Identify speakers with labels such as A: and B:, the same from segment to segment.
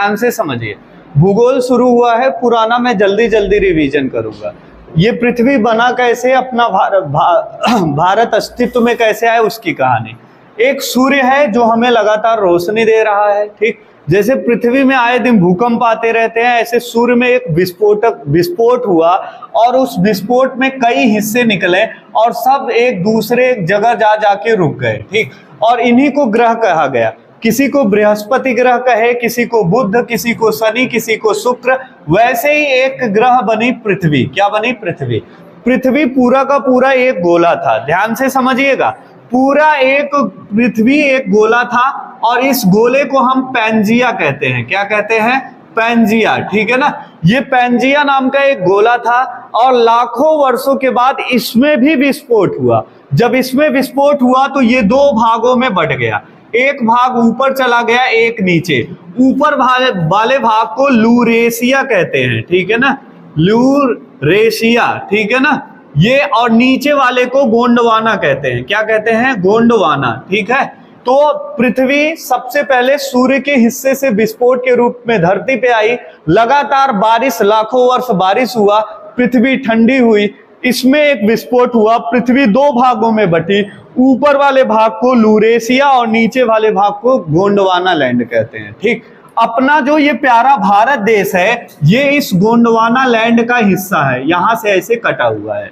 A: ध्यान से समझिए, भूगोल शुरू हुआ है पुराना, मैं जल्दी जल्दी रिवीजन करूंगा। ये पृथ्वी बना कैसे, अपना भारत अस्तित्व में कैसे आया, उसकी कहानी। एक सूर्य है जो हमें लगातार रोशनी दे रहा है, ठीक। जैसे पृथ्वी में आए दिन भूकंप आते रहते हैं, ऐसे सूर्य में एक विस्फोट हुआ और उस विस्फोट में कई हिस्से निकले और सब एक दूसरे जगह जा जाके रुक गए, ठीक। और इन्हीं को ग्रह कहा गया। किसी को बृहस्पति ग्रह कहे, किसी को बुध, किसी को शनि, किसी को शुक्र। वैसे ही एक ग्रह बनी पृथ्वी। क्या बनी? पृथ्वी। पृथ्वी पूरा का पूरा एक गोला था, ध्यान से समझिएगा। पूरा एक पृथ्वी एक गोला था और इस गोले को हम पैंजिया कहते हैं। क्या कहते हैं? पैंजिया, ठीक है ना। ये पैंजिया नाम का एक गोला था और लाखों वर्षों के बाद इसमें भी विस्फोट हुआ। जब इसमें विस्फोट हुआ तो ये दो भागों में बट गया, एक भाग ऊपर चला गया, एक नीचे। ऊपर वाले भाग को लूरेशिया कहते हैं, ठीक है ना, लूरेशिया, ठीक है ना ये। और नीचे वाले को गोंडवाना कहते हैं। क्या कहते हैं? गोंडवाना, ठीक है। तो पृथ्वी सबसे पहले सूर्य के हिस्से से विस्फोट के रूप में धरती पे आई। लगातार बारिश, लाखों वर्ष बारिश हुआ, पृथ्वी ठंडी हुई, इसमें एक विस्फोट हुआ, पृथ्वी दो भागों में बटी। ऊपर वाले भाग को लूरेशिया और नीचे वाले भाग को गोंडवाना लैंड कहते हैं, ठीक। अपना जो ये प्यारा भारत देश है, ये इस गोंडवाना लैंड का हिस्सा है, यहां से ऐसे कटा हुआ है।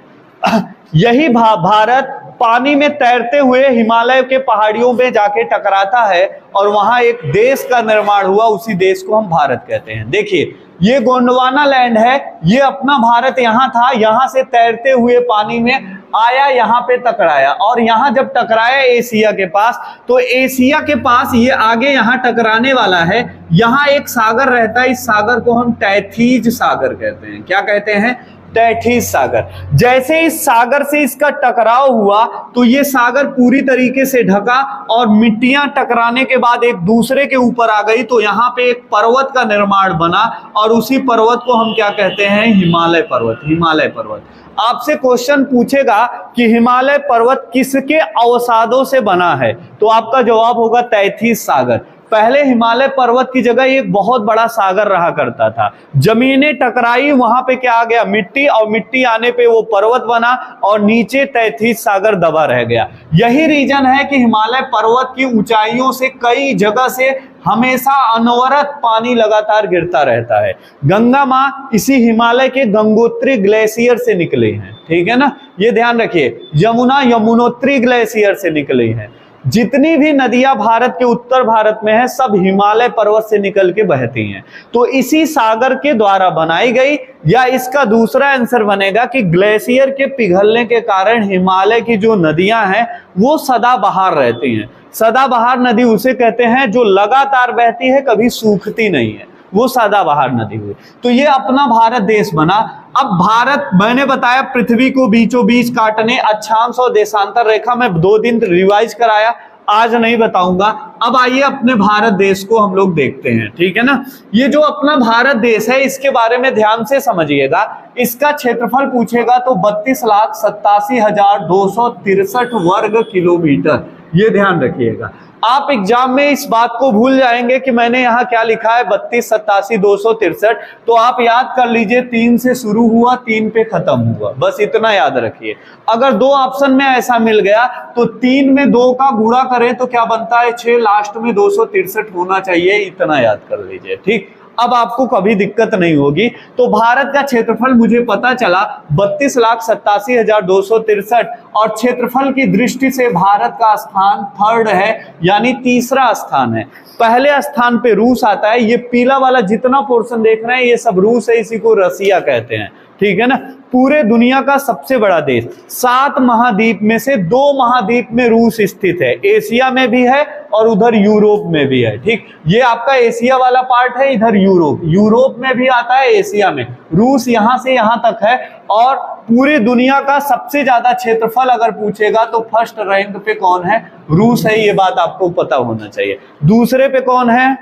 A: यही भारत पानी में तैरते हुए हिमालय के पहाड़ियों में जाके टकराता है और वहां एक देश का निर्माण हुआ, उसी देश को हम भारत कहते हैं। देखिए, ये गोंडवाना लैंड है, ये अपना भारत यहाँ था, यहाँ से तैरते हुए पानी में आया, यहाँ पे टकराया और यहाँ जब टकराया एशिया के पास, तो एशिया के पास ये आगे यहाँ टकराने वाला है। यहाँ एक सागर रहता है, इस सागर को हम टैथीज सागर कहते हैं। क्या कहते हैं? टैथीज सागर। जैसे इस सागर से इसका टकराव हुआ तो ये सागर पूरी तरीके से ढका और मिट्टियां टकराने के बाद एक दूसरे के ऊपर आ गई, तो यहाँ पे एक पर्वत का निर्माण बना और उसी पर्वत को हम क्या कहते हैं? हिमालय पर्वत। हिमालय पर्वत। आपसे क्वेश्चन पूछेगा कि हिमालय पर्वत किसके अवसादों से बना है, तो आपका जवाब होगा टैथीज सागर। पहले हिमालय पर्वत की जगह एक बहुत बड़ा सागर रहा करता था, जमीनें टकराई, वहां पे क्या आ गया? मिट्टी, और मिट्टी आने पे वो पर्वत बना और नीचे टैथीज सागर दबा रह गया। यही रीजन है कि हिमालय पर्वत की ऊंचाइयों से कई जगह से हमेशा अनवरत पानी लगातार गिरता रहता है। गंगा माँ इसी हिमालय के गंगोत्री ग्लेशियर से निकली हैं, ठीक है ना, ये ध्यान रखिए। यमुना यमुनोत्री ग्लेशियर से निकली है। जितनी भी नदियां भारत के उत्तर भारत में है, सब हिमालय पर्वत से निकल के बहती हैं। तो इसी सागर के द्वारा बनाई गई, या इसका दूसरा आंसर बनेगा कि ग्लेशियर के पिघलने के कारण हिमालय की जो नदियां हैं वो सदाबहार रहती हैं। सदाबहार नदी उसे कहते हैं जो लगातार बहती है, कभी सूखती नहीं है, वो सदाबहार नदी हुई। तो ये अपना भारत देश बना। अब भारत, मैंने बताया पृथ्वी को बीचों बीच काटने, अक्षांश और देशांतर रेखा में 2 दिन रिवाइज कराया, आज नहीं बताऊंगा। अब आइए अपने भारत देश को हम लोग देखते हैं, ठीक है ना। ये जो अपना भारत देश है, इसके बारे में ध्यान से समझिएगा। इसका क्षेत्रफल पूछेगा तो 32,87,263 वर्ग किलोमीटर, ये ध्यान रखिएगा। आप एग्जाम में इस बात को भूल जाएंगे कि मैंने यहाँ क्या लिखा है 32,87,263, तो आप याद कर लीजिए 3 से शुरू हुआ, 3 पे खत्म हुआ, बस इतना याद रखिए। अगर 2 ऑप्शन में ऐसा मिल गया तो 3 में 2 का गुणा करें तो क्या बनता है? 6, लास्ट में 263 होना चाहिए, इतना याद कर लीजिए, ठीक। अब आपको कभी दिक्कत नहीं होगी। तो भारत का क्षेत्रफल मुझे पता चला 32,87,263, और क्षेत्रफल की दृष्टि से भारत का स्थान 3rd है, यानी तीसरा स्थान है। पहले स्थान पे रूस आता है। ये पीला वाला जितना पोर्शन देख रहे हैं ये सब रूस है, इसी को रसिया कहते हैं, ठीक है ना। पूरे दुनिया का सबसे बड़ा देश, 7 महाद्वीप में से 2 महाद्वीप में रूस स्थित है, एशिया में भी है और उधर यूरोप में भी है, ठीक। ये आपका एशिया वाला पार्ट है, इधर यूरोप में भी आता है, एशिया में। रूस यहां से यहां तक है। और पूरी दुनिया का सबसे ज्यादा क्षेत्रफल अगर पूछेगा तो फर्स्ट रैंक पे कौन है? रूस है, ये बात आपको पता होना चाहिए। दूसरे पे कौन है?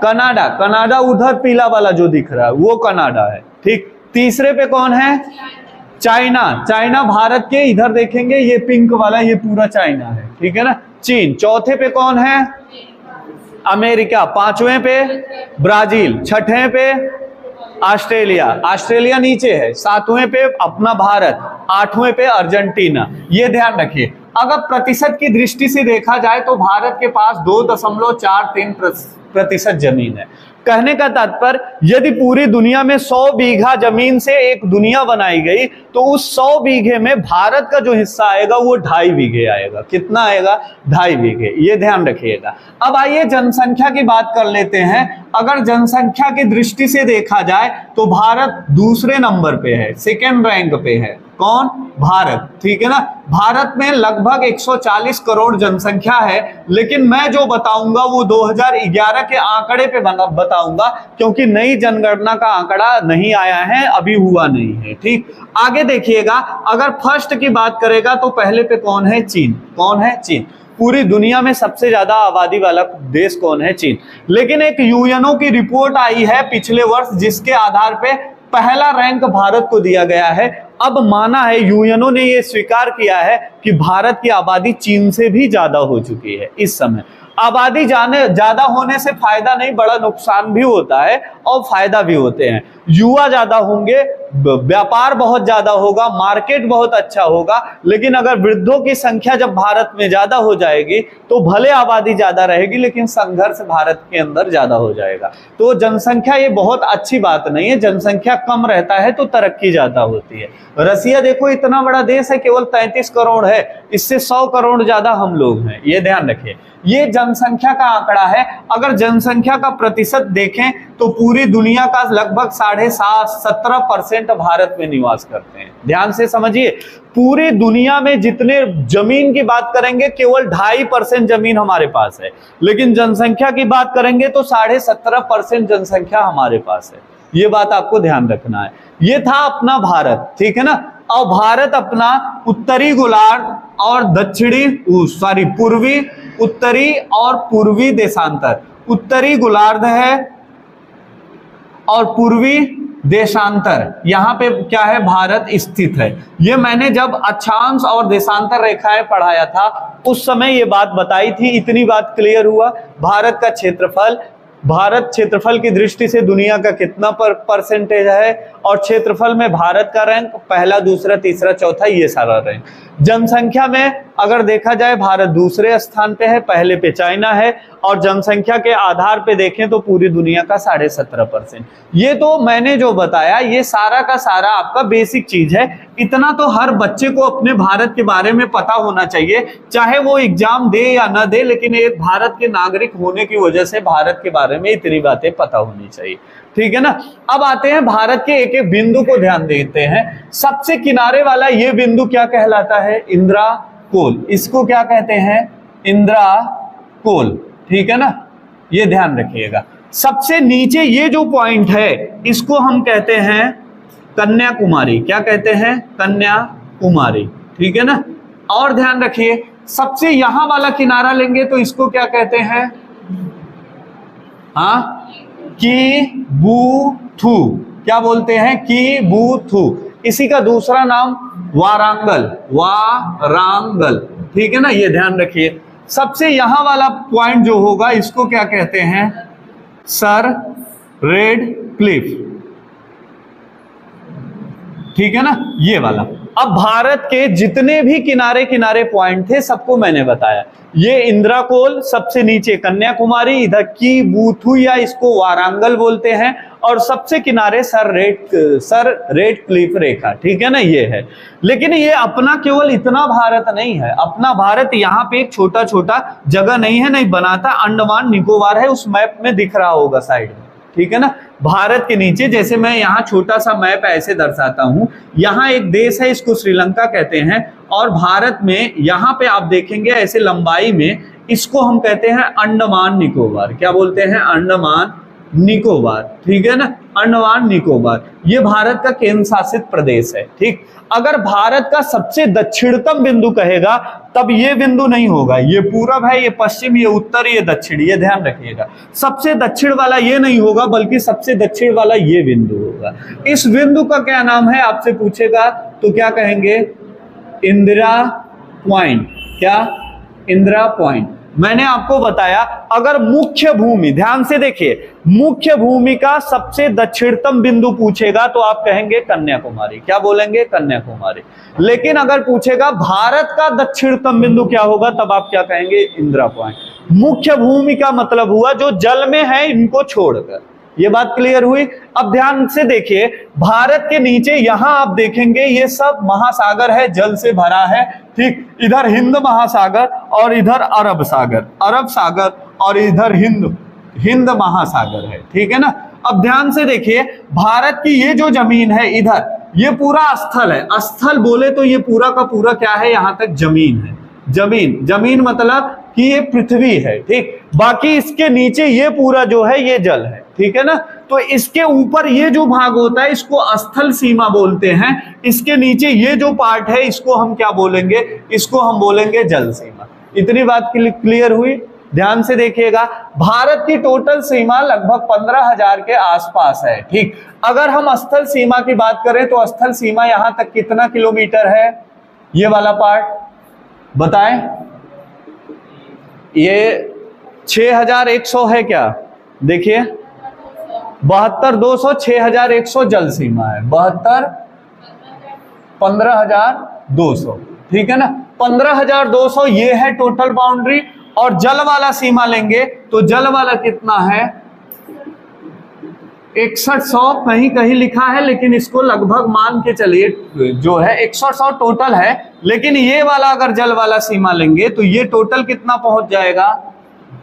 A: कनाडा। कनाडा उधर पीला वाला जो दिख रहा है वो कनाडा है, ठीक। तीसरे पे कौन है? चाइना। चाइना भारत के इधर देखेंगे, ये पिंक वाला, ये पूरा चाइना है, ठीक है ना, चीन। चौथे पे कौन है? अमेरिका, पांचवें पे ब्राजील, छठे पे ऑस्ट्रेलिया, ऑस्ट्रेलिया नीचे है, सातवें पे अपना भारत, आठवें पे अर्जेंटीना। ये ध्यान रखिए। अगर प्रतिशत की दृष्टि से देखा जाए तो भारत के पास 2.43% जमीन है। कहने का तात्पर्य, यदि पूरी दुनिया में 100 बीघा जमीन से एक दुनिया बनाई गई तो उस 100 बीघे में भारत का जो हिस्सा आएगा वो 2.5 बीघे आएगा। कितना आएगा? 2.5 बीघे। ये ध्यान रखिएगा। अब आइए जनसंख्या की बात कर लेते हैं। अगर जनसंख्या की दृष्टि से देखा जाए तो भारत दूसरे नंबर पे है, सेकेंड रैंक पे है। कौन? भारत। ठीक है ना। भारत में लगभग 140 करोड़ जनसंख्या है, लेकिन मैं जो बताऊंगा वो 2011 के आंकड़े पे बताऊंगा, क्योंकि नई जनगणना का आंकड़ा नहीं आया है, अभी हुआ नहीं है। ठीक, आगे देखिएगा। अगर फर्स्ट की बात करेगा तो पहले पे कौन है? चीन। कौन है? चीन। पूरी दुनिया में सबसे ज्यादा आबादी वाला देश कौन है? चीन। लेकिन एक यूएनओ की रिपोर्ट आई है पिछले वर्ष, जिसके आधार पे पहला रैंक भारत को दिया गया है। अब माना है, यूएनओ ने यह स्वीकार किया है कि भारत की आबादी चीन से भी ज्यादा हो चुकी है इस समय। आबादी ज्यादा होने से फायदा नहीं, बड़ा नुकसान भी होता है और फायदा भी होते हैं। युवा ज्यादा होंगे, व्यापार बहुत ज्यादा होगा, मार्केट बहुत अच्छा होगा, लेकिन अगर वृद्धों की संख्या जब भारत में ज्यादा हो जाएगी तो भले आबादी ज्यादा रहेगी लेकिन संघर्ष भारत के अंदर ज्यादा हो जाएगा। तो जनसंख्या ये बहुत अच्छी बात नहीं है। जनसंख्या कम रहता है तो तरक्की ज्यादा होती है। रसिया देखो, इतना बड़ा देश है, केवल 33 करोड़ है, इससे 100 करोड़ ज्यादा हम लोग हैं। ये ध्यान रखिए। ये जनसंख्या का आंकड़ा है। अगर जनसंख्या का प्रतिशत देखें तो पूरी दुनिया का लगभग 17.5% भारत में निवास करते हैं। ध्यान से समझिए, पूरी दुनिया में जितने जमीन की बात करेंगे केवल 2.5% जमीन हमारे पास है, लेकिन जनसंख्या की बात करेंगे तो 17.5% जनसंख्या हमारे पास है। ये बात आपको ध्यान रखना है। ये था अपना भारत। ठीक है ना। और भारत अपना उत्तरी गोलार्ध और पूर्वी, उत्तरी और पूर्वी देशांतर, उत्तरी गोलार्ध है और पूर्वी देशांतर, यहां पे क्या है? भारत स्थित है। ये मैंने जब अक्षांश और देशांतर रेखाएं पढ़ाया था उस समय ये बात बताई थी। इतनी बात क्लियर हुआ। भारत का क्षेत्रफल, भारत क्षेत्रफल की दृष्टि से दुनिया का कितना परसेंटेज है, और क्षेत्रफल में भारत का रैंक पहला, दूसरा, तीसरा, चौथा, ये सारा रैंक। जनसंख्या में अगर देखा जाए भारत दूसरे स्थान पे है, पहले पे चाइना है, और जनसंख्या के आधार पे देखें तो पूरी दुनिया का 17.5%। ये तो मैंने जो बताया ये सारा का सारा आपका बेसिक चीज है। इतना तो हर बच्चे को अपने भारत के बारे में पता होना चाहिए, चाहे वो एग्जाम दे या ना दे, लेकिन एक भारत के नागरिक होने की वजह से भारत के बारे में इतनी बातें पता होनी चाहिए। ठीक है ना। अब आते हैं भारत के एक एक बिंदु को ध्यान देते हैं। सबसे किनारे वाला ये बिंदु क्या कहलाता है? इंदिरा कोल। इसको क्या कहते हैं? इंदिरा कोल। ठीक है ना। ये ध्यान रखिएगा। सबसे नीचे ये जो पॉइंट है इसको हम कहते हैं कन्याकुमारी। क्या कहते हैं? कन्याकुमारी। ठीक है ना। और ध्यान रखिए, सबसे यहां वाला किनारा लेंगे तो इसको क्या कहते हैं? हाँ, कीबुथु। क्या बोलते हैं? कीबुथु। इसी का दूसरा नाम वारांगल। वारांगल। ठीक है ना। ये ध्यान रखिए। सबसे यहां वाला पॉइंट जो होगा इसको क्या कहते हैं? Sir red Cliff. ठीक है ना। ये वाला। अब भारत के जितने भी किनारे किनारे पॉइंट थे सबको मैंने बताया। ये इंदिरा कोल, सबसे नीचे कन्याकुमारी, इधर कीबुथु या इसको वारांगल बोलते हैं, और सबसे किनारे सर रेड क्लिफ रेखा। ठीक है ना। ये है। लेकिन ये अपना केवल इतना भारत नहीं है। अपना भारत यहाँ पे एक छोटा छोटा जगह नहीं है, नहीं बनाता। अंडमान निकोबार है, उस मैप में दिख रहा होगा साइड में। ठीक है ना। भारत के नीचे, जैसे मैं यहाँ छोटा सा मैप ऐसे दर्शाता हूं, यहाँ एक देश है, इसको श्रीलंका कहते हैं, और भारत में यहाँ पे आप देखेंगे ऐसे लंबाई में, इसको हम कहते हैं अंडमान निकोबार। क्या बोलते हैं? अंडमान निकोबार। ठीक है ना। अंडमान निकोबार ये भारत का केंद्र शासित प्रदेश है। ठीक। अगर भारत का सबसे दक्षिणतम बिंदु कहेगा तब ये बिंदु नहीं होगा। ये पूरब है, ये पश्चिम, ये उत्तर, ये दक्षिण। ये ध्यान रखिएगा। सबसे दक्षिण वाला ये नहीं होगा, बल्कि सबसे दक्षिण वाला ये बिंदु होगा। इस बिंदु का क्या नाम है आपसे पूछेगा तो क्या कहेंगे? इंदिरा पॉइंट। क्या? इंदिरा पॉइंट। मैंने आपको बताया अगर मुख्य भूमि, ध्यान से देखिए, मुख्य भूमि का सबसे दक्षिणतम बिंदु पूछेगा तो आप कहेंगे कन्याकुमारी। क्या बोलेंगे? कन्याकुमारी। लेकिन अगर पूछेगा भारत का दक्षिणतम बिंदु क्या होगा, तब आप क्या कहेंगे? इंदिरा पॉइंट। मुख्य भूमि का मतलब हुआ जो जल में है इनको छोड़कर। ये बात क्लियर हुई? अब ध्यान से देखिए, भारत के नीचे यहां आप देखेंगे ये सब महासागर है, जल से भरा है, ठीक। इधर हिंद महासागर और इधर अरब सागर और इधर हिंद महासागर है, ठीक है ना। अब ध्यान से देखिए, भारत की ये जो जमीन है इधर, ये पूरा स्थल है। स्थल बोले तो ये पूरा का पूरा क्या है? यहां तक जमीन है। जमीन मतलब कि ये पृथ्वी है, ठीक। बाकी इसके नीचे ये पूरा जो है ये जल है, ठीक है ना। तो इसके ऊपर ये जो भाग होता है इसको स्थल सीमा बोलते हैं। इसके नीचे ये जो पार्ट है इसको हम क्या बोलेंगे? इसको हम बोलेंगे जल सीमा। इतनी बात क्लियर हुई? ध्यान से देखिएगा, भारत की टोटल सीमा लगभग 15,000 के आसपास है, ठीक। अगर हम स्थल सीमा की बात करें तो स्थल सीमा यहां तक कितना किलोमीटर है? ये वाला पार्ट बताएं। ये 6,100 है क्या? देखिए 72,200, 6,100 जल सीमा है। 72, 15,200, ठीक है ना। 15,200 ये है टोटल बाउंड्री। और जल वाला सीमा लेंगे तो जल वाला कितना है? 6100 कहीं कहीं लिखा है, लेकिन इसको लगभग मान के चलिए जो है 6100 टोटल है। लेकिन ये वाला अगर जल वाला सीमा लेंगे तो ये टोटल कितना पहुंच जाएगा?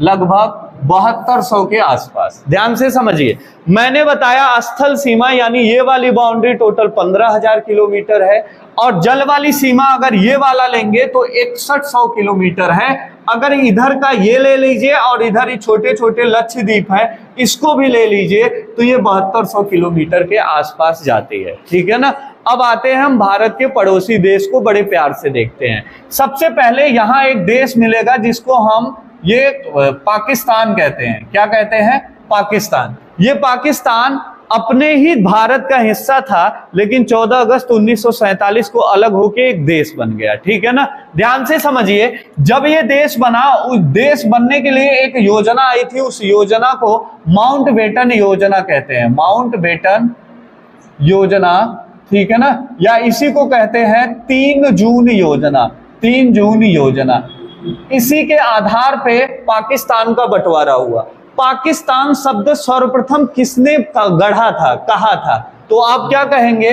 A: लगभग 7200 के आसपास। ध्यान से समझिए, मैंने बताया स्थल सीमा यानी ये वाली बाउंड्री टोटल 15,000 किलोमीटर है, और जल वाली सीमा अगर ये वाला लेंगे तो 6100 किलोमीटर है। अगर इधर का ये ले लीजिए और इधर ही छोटे छोटे लक्षद्वीप है इसको भी ले लीजिए तो ये 7200 किलोमीटर के आसपास जाती है, ठीक है ना। अब आते हैं हम भारत के पड़ोसी देश को बड़े प्यार से देखते हैं। सबसे पहले यहाँ एक देश मिलेगा जिसको हम ये पाकिस्तान कहते हैं। क्या कहते हैं? पाकिस्तान। ये पाकिस्तान अपने ही भारत का हिस्सा था, लेकिन 14 अगस्त 1947 को अलग होके एक देश बन गया, ठीक है ना। ध्यान से समझिए, जब ये देश बना, उस देश बनने के लिए एक योजना आई थी, उस योजना को माउंटबेटन योजना कहते हैं। माउंटबेटन योजना, ठीक है ना, या इसी को कहते हैं 3 जून योजना। 3 जून योजना, इसी के आधार पे पाकिस्तान का बंटवारा हुआ। पाकिस्तान शब्द सर्वप्रथम किसने गढ़ा था, कहा था? तो आप क्या कहेंगे?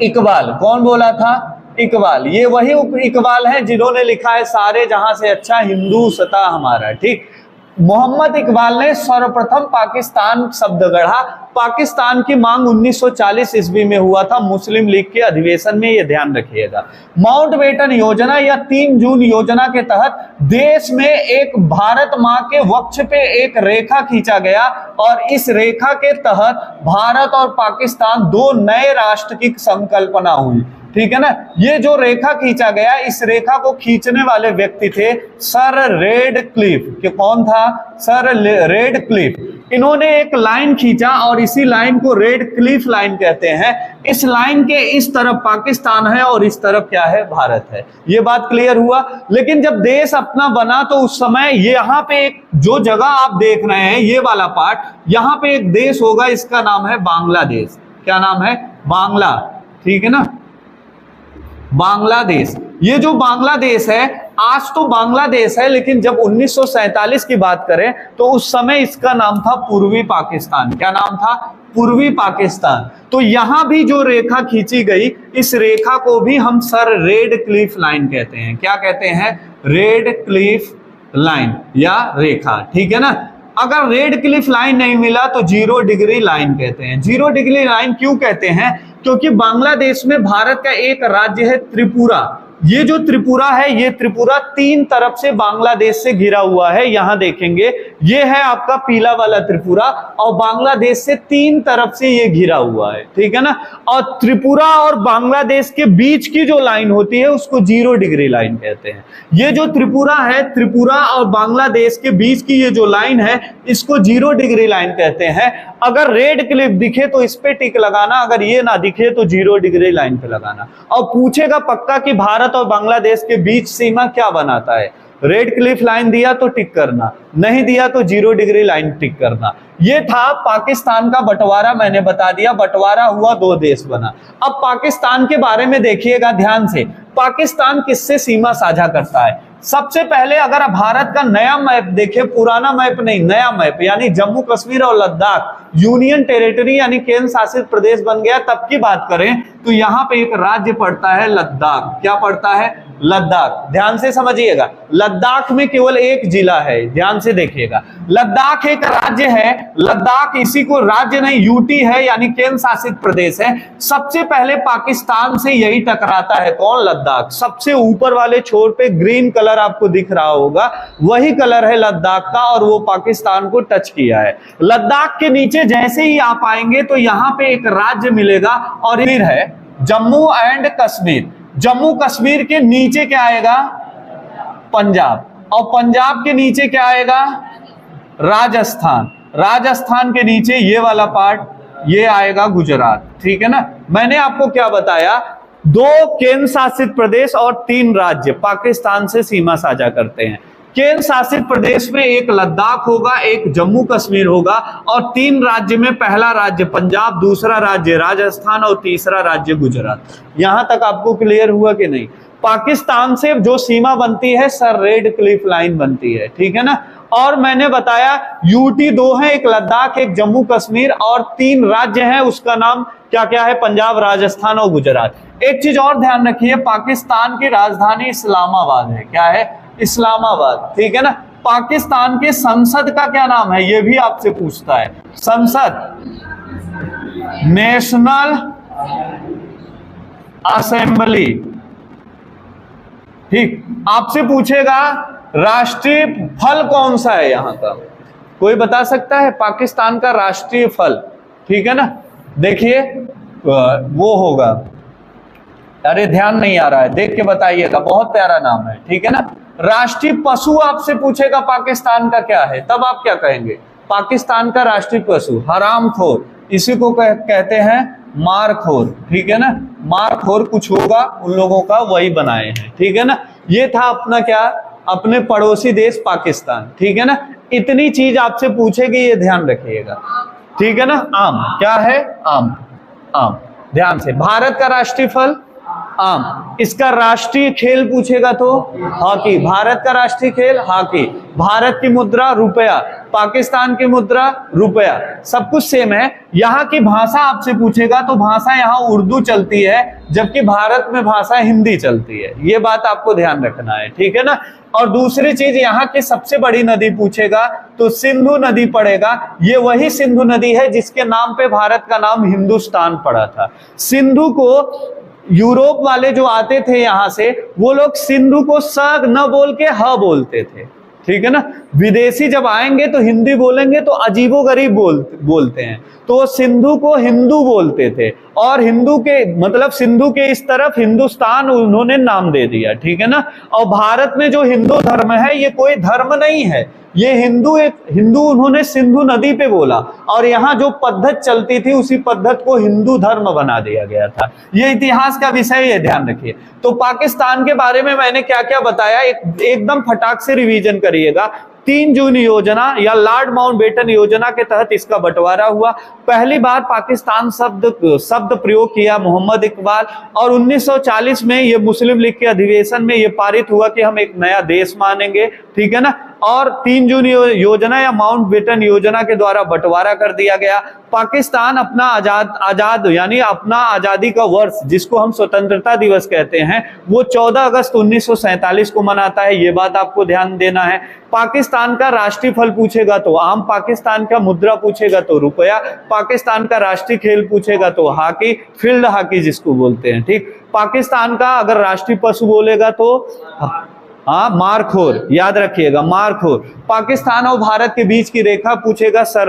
A: इकबाल। कौन बोला था? इकबाल। ये वही इकबाल है जिन्होंने लिखा है सारे जहां से अच्छा हिंदू सता हमारा, ठीक। मोहम्मद इकबाल ने सर्वप्रथम पाकिस्तान शब्द गढ़ा। पाकिस्तान की मांग 1940 ईस्वी में हुआ था मुस्लिम लीग के अधिवेशन में, ये ध्यान रखिएगा। माउंटबेटन योजना या 3 जून योजना के तहत देश में एक भारत मां के वक्ष पे एक रेखा खींचा गया, और इस रेखा के तहत भारत और पाकिस्तान 2 नए राष्ट्र की संकल्पना हुई, ठीक है ना। ये जो रेखा खींचा गया, इस रेखा को खींचने वाले व्यक्ति थे सर रेडक्लिफ। कि कौन था? Sir Radcliffe. इन्होंने एक लाइन खींचा और इसी लाइन को रेडक्लिफ लाइन कहते हैं। इस लाइन के इस तरफ पाकिस्तान है और इस तरफ क्या है? भारत है। ये बात क्लियर हुआ। लेकिन जब देश अपना बना तो उस समय यहाँ पे एक जो जगह आप देख रहे हैं, ये वाला पार्ट, यहाँ पे एक देश होगा, इसका नाम है बांग्लादेश। क्या नाम है? बांग्ला, ठीक है ना, बांग्लादेश। ये जो बांग्लादेश है, आज तो बांग्लादेश है, लेकिन जब 1947 की बात करें तो उस समय इसका नाम था पूर्वी पाकिस्तान। क्या नाम था? पूर्वी पाकिस्तान। तो यहां भी जो रेखा खींची गई, इस रेखा को भी हम सर रेडक्लिफ लाइन कहते हैं। क्या कहते हैं? रेडक्लिफ लाइन या रेखा, ठीक है ना। अगर रेडक्लिफ लाइन नहीं मिला तो 0 डिग्री लाइन कहते हैं। 0 डिग्री लाइन क्यों कहते हैं? क्योंकि बांग्लादेश में भारत का एक राज्य है त्रिपुरा। ये जो त्रिपुरा है, ये त्रिपुरा 3 तरफ से बांग्लादेश से घिरा हुआ है। यहां देखेंगे, ये है आपका पीला वाला त्रिपुरा, और बांग्लादेश से 3 तरफ से ये घिरा हुआ है, ठीक है ना। और त्रिपुरा और बांग्लादेश के बीच की जो लाइन होती है उसको 0 डिग्री लाइन कहते हैं। ये जो त्रिपुरा है, त्रिपुरा और बांग्लादेश के बीच की ये जो लाइन है, इसको 0 डिग्री लाइन कहते हैं। अगर रेड क्लिप दिखे तो इस पे टिक लगाना, अगर ये ना दिखे तो 0 डिग्री लाइन पे लगाना। और पूछेगा पक्का कि भारत और बांग्लादेश के बीच सीमा क्या बनाता है, रेड क्लिफ लाइन दिया तो टिक करना, नहीं दिया तो 0 डिग्री लाइन टिक करना। ये था पाकिस्तान का बंटवारा, मैंने बता दिया, बंटवारा हुआ, 2 देश बना। अब पाकिस्तान के बारे में देखिएगा ध्यान से, पाकिस्तान किससे सीमा साझा करता है। सबसे पहले अगर भारत का नया मैप देखें, पुराना मैप नहीं, नया मैप, यानी जम्मू कश्मीर और लद्दाख यूनियन टेरिटरी यानी केंद्र शासित प्रदेश बन गया, तब की बात करें तो यहां पे एक राज्य पड़ता है लद्दाख। क्या पड़ता है? लद्दाख। ध्यान से समझिएगा, लद्दाख में केवल एक जिला है, ध्यान से देखिएगा, लद्दाख एक राज्य है। लद्दाख इसी को राज्य नहीं, यूटी है यानी केंद्र शासित प्रदेश है। सबसे पहले पाकिस्तान से यही टकराता है, कौन? लद्दाख। सबसे ऊपर वाले छोर पे ग्रीन कलर आपको दिख रहा होगा, वही कलर है लद्दाख का, और वो पाकिस्तान को टच किया है। लद्दाख के नीचे जैसे ही आप आएंगे तो यहां पे एक राज्य मिलेगा, और फिर है जम्मू एंड कश्मीर। जम्मू कश्मीर के नीचे क्या आएगा? पंजाब, और पंजाब के नीचे क्या आएगा? राजस्थान। राजस्थान के नीचे ये वाला पार्ट, ये आएगा गुजरात। ठीक है ना। मैंने आपको क्या बताया, 2 केंद्र शासित प्रदेश और 3 राज्य पाकिस्तान से सीमा साझा करते हैं। केंद्र शासित प्रदेश में एक लद्दाख होगा, एक जम्मू कश्मीर होगा, और 3 राज्य में पहला राज्य पंजाब, दूसरा राज्य राजस्थान और तीसरा राज्य गुजरात। यहां तक आपको क्लियर हुआ कि नहीं? पाकिस्तान से जो सीमा बनती है सर, रेड क्लिफ लाइन बनती है। ठीक है ना। और मैंने बताया यूटी 2 है, एक लद्दाख, एक जम्मू कश्मीर, और 3 राज्य हैं, उसका नाम क्या क्या है? पंजाब, राजस्थान और गुजरात। एक चीज और ध्यान रखिए, पाकिस्तान की राजधानी इस्लामाबाद है। क्या है? इस्लामाबाद। ठीक है ना। पाकिस्तान के संसद का क्या नाम है? ये भी आपसे पूछता है। संसद, नेशनल असेंबली। ठीक। आपसे पूछेगा राष्ट्रीय फल कौन सा है यहां का? कोई बता सकता है पाकिस्तान का राष्ट्रीय फल? ठीक है ना। देखिए वो होगा, अरे ध्यान नहीं आ रहा है, देख के बताइएगा, बहुत प्यारा नाम है। ठीक है ना। राष्ट्रीय पशु आपसे पूछेगा पाकिस्तान का क्या है, तब आप क्या कहेंगे? पाकिस्तान का राष्ट्रीय पशु हरामखोर, इसी को कहते हैं मारखोर। ठीक है ना। मारखोर कुछ होगा उन लोगों का, वही बनाए हैं। ठीक है ना। ये था अपना क्या, अपने पड़ोसी देश पाकिस्तान। ठीक है ना। इतनी चीज आपसे पूछेगी, ये ध्यान रखिएगा। ठीक है ना। आम, क्या है? आम। आम, ध्यान से। भारत का राष्ट्रीय फल आम। इसका राष्ट्रीय खेल पूछेगा तो हॉकी। भारत का राष्ट्रीय खेल हॉकी। भारत की मुद्रा रुपया, पाकिस्तान की मुद्रा रुपया, सब कुछ सेम है। यहाँ की भाषा आपसे पूछेगा तो भाषा यहाँ उर्दू चलती है, जबकि भारत में भाषा हिंदी चलती है। ये बात आपको ध्यान रखना है। ठीक है ना। और दूसरी चीज, यहाँ की सबसे बड़ी नदी पूछेगा तो सिंधु नदी पड़ेगा। ये वही सिंधु नदी है जिसके नाम पे भारत का नाम हिंदुस्तान पड़ा था। सिंधु को यूरोप वाले जो आते थे यहां से, वो लोग सिंधु को स न बोल के ह बोलते थे। ठीक है ना। विदेशी जब आएंगे तो हिंदी बोलेंगे तो अजीबोगरीब बोलते हैं, तो वो सिंधु को हिंदू बोलते थे, और हिंदू के मतलब सिंधु के इस तरफ हिंदुस्तान उन्होंने नाम दे दिया। ठीक है ना। और भारत में जो हिंदू धर्म है ये कोई धर्म नहीं है, ये हिंदू उन्होंने सिंधु नदी पे बोला, और यहाँ जो पद्धत चलती थी उसी पद्धत को हिंदू धर्म बना दिया गया था। ये इतिहास का विषय, ये ध्यान रखिए। तो पाकिस्तान के बारे में मैंने क्या क्या बताया, एकदम फटाक से रिवीजन करिएगा। 3 जून योजना या लॉर्ड माउंटबेटन योजना के तहत इसका बंटवारा हुआ। पहली बार पाकिस्तान शब्द प्रयोग किया मोहम्मद इकबाल, और 1940 में ये मुस्लिम लीग के अधिवेशन में ये पारित हुआ कि हम एक नया देश मानेंगे। ठीक है ना। और 3 जून योजना या माउंटबेटन योजना के द्वारा बंटवारा कर दिया गया। पाकिस्तान अपना आजाद यानी अपना आजादी का वर्ष, जिसको हम स्वतंत्रता दिवस कहते हैं, वो 14 अगस्त 1947 को मनाता है। ये बात आपको ध्यान देना है। पाकिस्तान का राष्ट्रीय फल पूछेगा तो आम, पाकिस्तान का मुद्रा पूछेगा तो रुपया, पाकिस्तान का राष्ट्रीय खेल पूछेगा तो हॉकी, फील्ड हॉकी जिसको बोलते हैं। ठीक। पाकिस्तान का अगर राष्ट्रीय पशु बोलेगा तो हाँ, मारखोर, याद रखिएगा, मारखोर। पाकिस्तान और भारत के बीच की रेखा पूछेगा सर,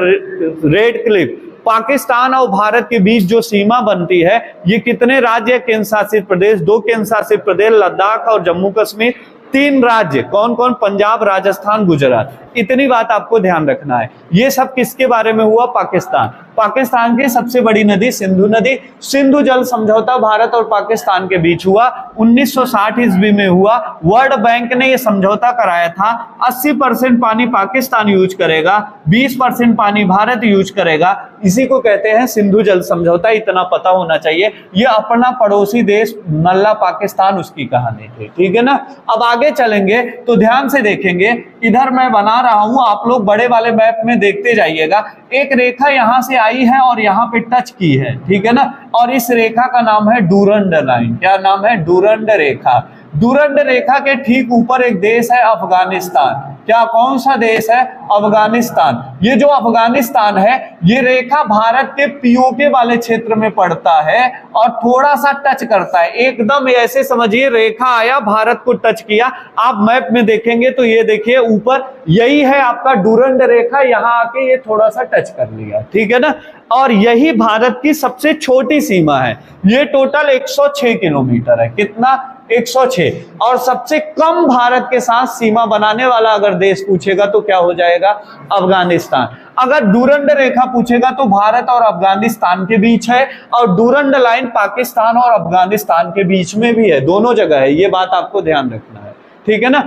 A: रेड क्लिफ। पाकिस्तान और भारत के बीच जो सीमा बनती है, ये कितने राज्य केंद्र शासित प्रदेश? 2 केंद्र शासित प्रदेश, लद्दाख और जम्मू कश्मीर। 3 राज्य कौन कौन? पंजाब, राजस्थान, गुजरात। इतनी बात आपको ध्यान रखना है। ये सब किसके बारे में हुआ? पाकिस्तान। पाकिस्तान की सबसे बड़ी नदी सिंधु नदी। सिंधु जल समझौता भारत और पाकिस्तान के बीच हुआ, 1960 ईस्वी में हुआ। वर्ल्ड बैंक ने यह समझौता कराया था 80% पानी पाकिस्तान यूज करेगा, 20% पानी भारत यूज करेगा। इसी को कहते हैं सिंधु जल समझौता। इतना पता होना चाहिए। ये अपना पड़ोसी देश नल्ला पाकिस्तान, उसकी कहानी थी, ठीक है ना। अब आगे चलेंगे तो ध्यान से देखेंगे, इधर मैं बना रहा हूं, आप लोग बड़े वाले मैप में देखते जाइएगा। एक रेखा यहां से आई है और यहां पे टच की है, ठीक है ना, और इस रेखा का नाम है डूरंड लाइन। क्या नाम है? डूरंड रेखा। डूरंड रेखा के ठीक ऊपर एक देश है अफगानिस्तान। क्या, कौन सा देश है? अफगानिस्तान। ये जो अफगानिस्तान है, ये रेखा भारत के पीओके वाले क्षेत्र में पड़ता है और थोड़ा सा टच करता है। एकदम ऐसे समझिए, रेखा आया, भारत को टच किया। आप मैप में देखेंगे तो ये देखिए ऊपर, यही है आपका डूरंड रेखा। यहां आके ये थोड़ा सा टच कर लिया, ठीक है ना। और यही भारत की सबसे छोटी सीमा है। ये टोटल 106 किलोमीटर है। कितना? 106। और सबसे कम भारत के साथ सीमा बनाने वाला अगर देश पूछेगा तो क्या हो जाएगा? अफगानिस्तान। अगर डूरंड रेखा पूछेगा तो भारत और अफगानिस्तान के बीच है, और डूरंड लाइन पाकिस्तान और अफगानिस्तान के बीच में भी है, दोनों जगह है। ये बात आपको ध्यान रखना है, ठीक है ना।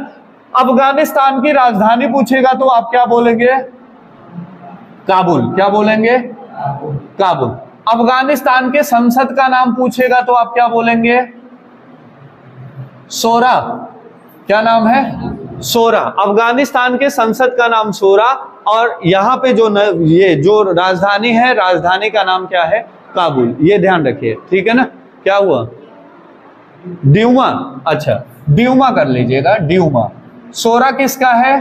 A: अफगानिस्तान की राजधानी पूछेगा तो आप क्या बोलेंगे? काबुल। क्या बोलेंगे? काबुल। अफगानिस्तान के संसद का नाम पूछेगा तो आप क्या बोलेंगे? सोरा। क्या नाम है? सोरा। अफगानिस्तान के संसद का नाम सोरा, और यहां पे ये जो राजधानी है, राजधानी का नाम क्या है? काबुल। ये ध्यान रखिए, ठीक है ना। क्या हुआ? ड्यूमा। अच्छा, ड्यूमा कर लीजिएगा, ड्यूमा। सोरा किसका है?